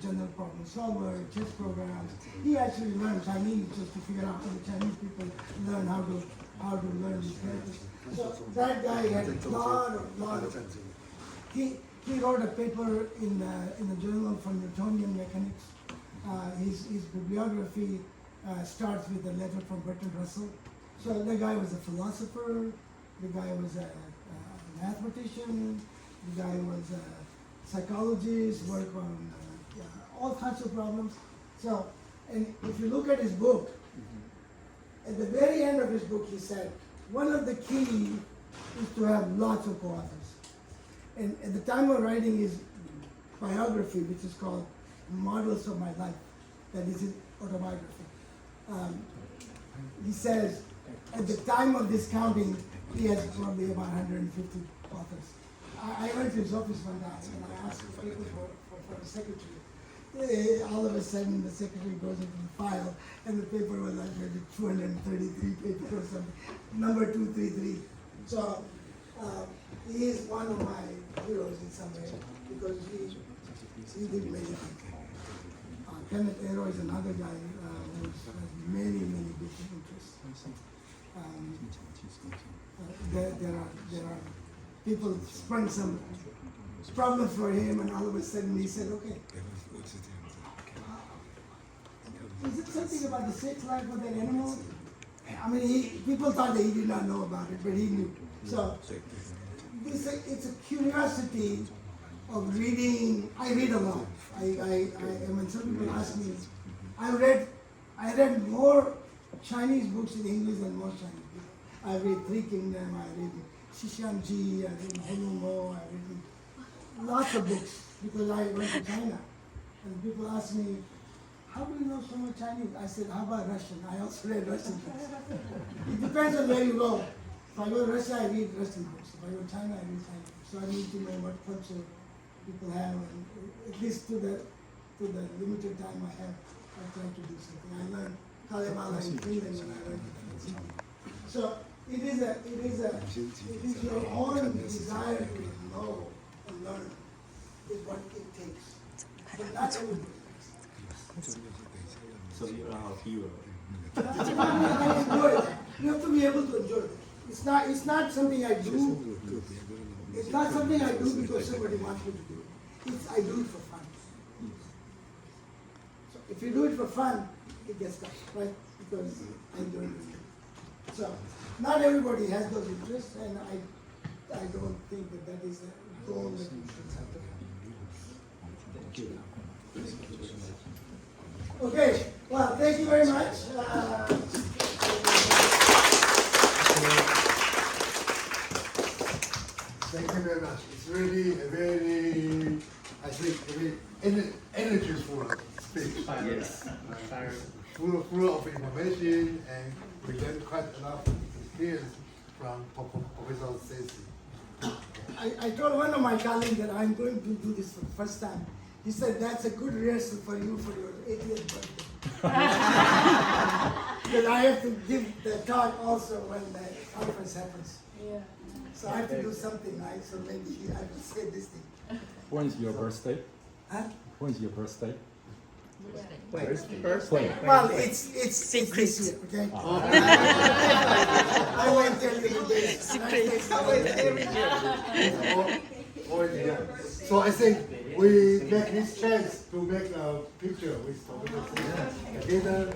general problem solver, chess programs. He actually learned Chinese just to figure out how the Chinese people learn how to learn these characters. So that guy had a lot of, he wrote a paper in the Journal for Newtonian Mechanics. His bibliography starts with a letter from Bertrand Russell. So the guy was a philosopher, the guy was a mathematician, the guy was a psychologist, worked on all kinds of problems. So, and if you look at his book, at the very end of his book, he said, one of the keys is to have lots of co-authors. And at the time of writing his biography, which is called Models of My Life, that is his autobiography, he says, at the time of this counting, he has probably about 150 authors. I went to his office one day and I asked the paper for the secretary. All of a sudden, the secretary goes into the file and the paper was like 233 pages or something, number 233. So he is one of my heroes in some way because he did many things. Kenneth Arrow is another guy who has many different interests. There are people sprung some problems for him, and all of a sudden he said, okay. Is it something about the sex life of that animal? I mean, people thought that he did not know about it, but he knew. So it's a curiosity of reading. I read a lot. When some people ask me, I read more Chinese books in English than most Chinese people. I read Three Kingdoms, I read Xishanji, I read Helungo, I read lots of books because I went to China. And people ask me, how do you know so much Chinese? I said, how about Russian? I also read Russian books. It depends on where you go. If I go to Russia, I read Russian books. If I go to China, I read Chinese books. So I need to know what culture people have, and at least to the limited time I have, I try to do something. I learned Kalevala in Finland when I went to Finland. So it is your own desire to know and learn is what it takes. But not everybody. So you are a hero. I enjoy it. You have to be able to enjoy it. It's not something I do. It's not something I do because somebody wants me to do it. I do it for fun. So if you do it for fun, it gets tough, right? Because I enjoy doing it. So not everybody has those interests, and I don't think that is a goal that you should have to have. Thank you. Okay, well, thank you very much. Thank you very much. It's really a very, I think, a very energyful speech. Yes. Full of information, and we learned quite a lot of experience from Professor Sethi. I told one of my colleagues that I'm going to do this for the first time. He said, that's a good rehearsal for you for your 80th birthday. Because I have to give the talk also when the conference happens. Yeah. So I have to do something nice, so maybe I will say this thing. When is your birthday? Huh? When is your birthday? Birthday. Well, it's this year, okay? I won't tell you the date. So I think we make this chance to make a picture with Professor Sethi together.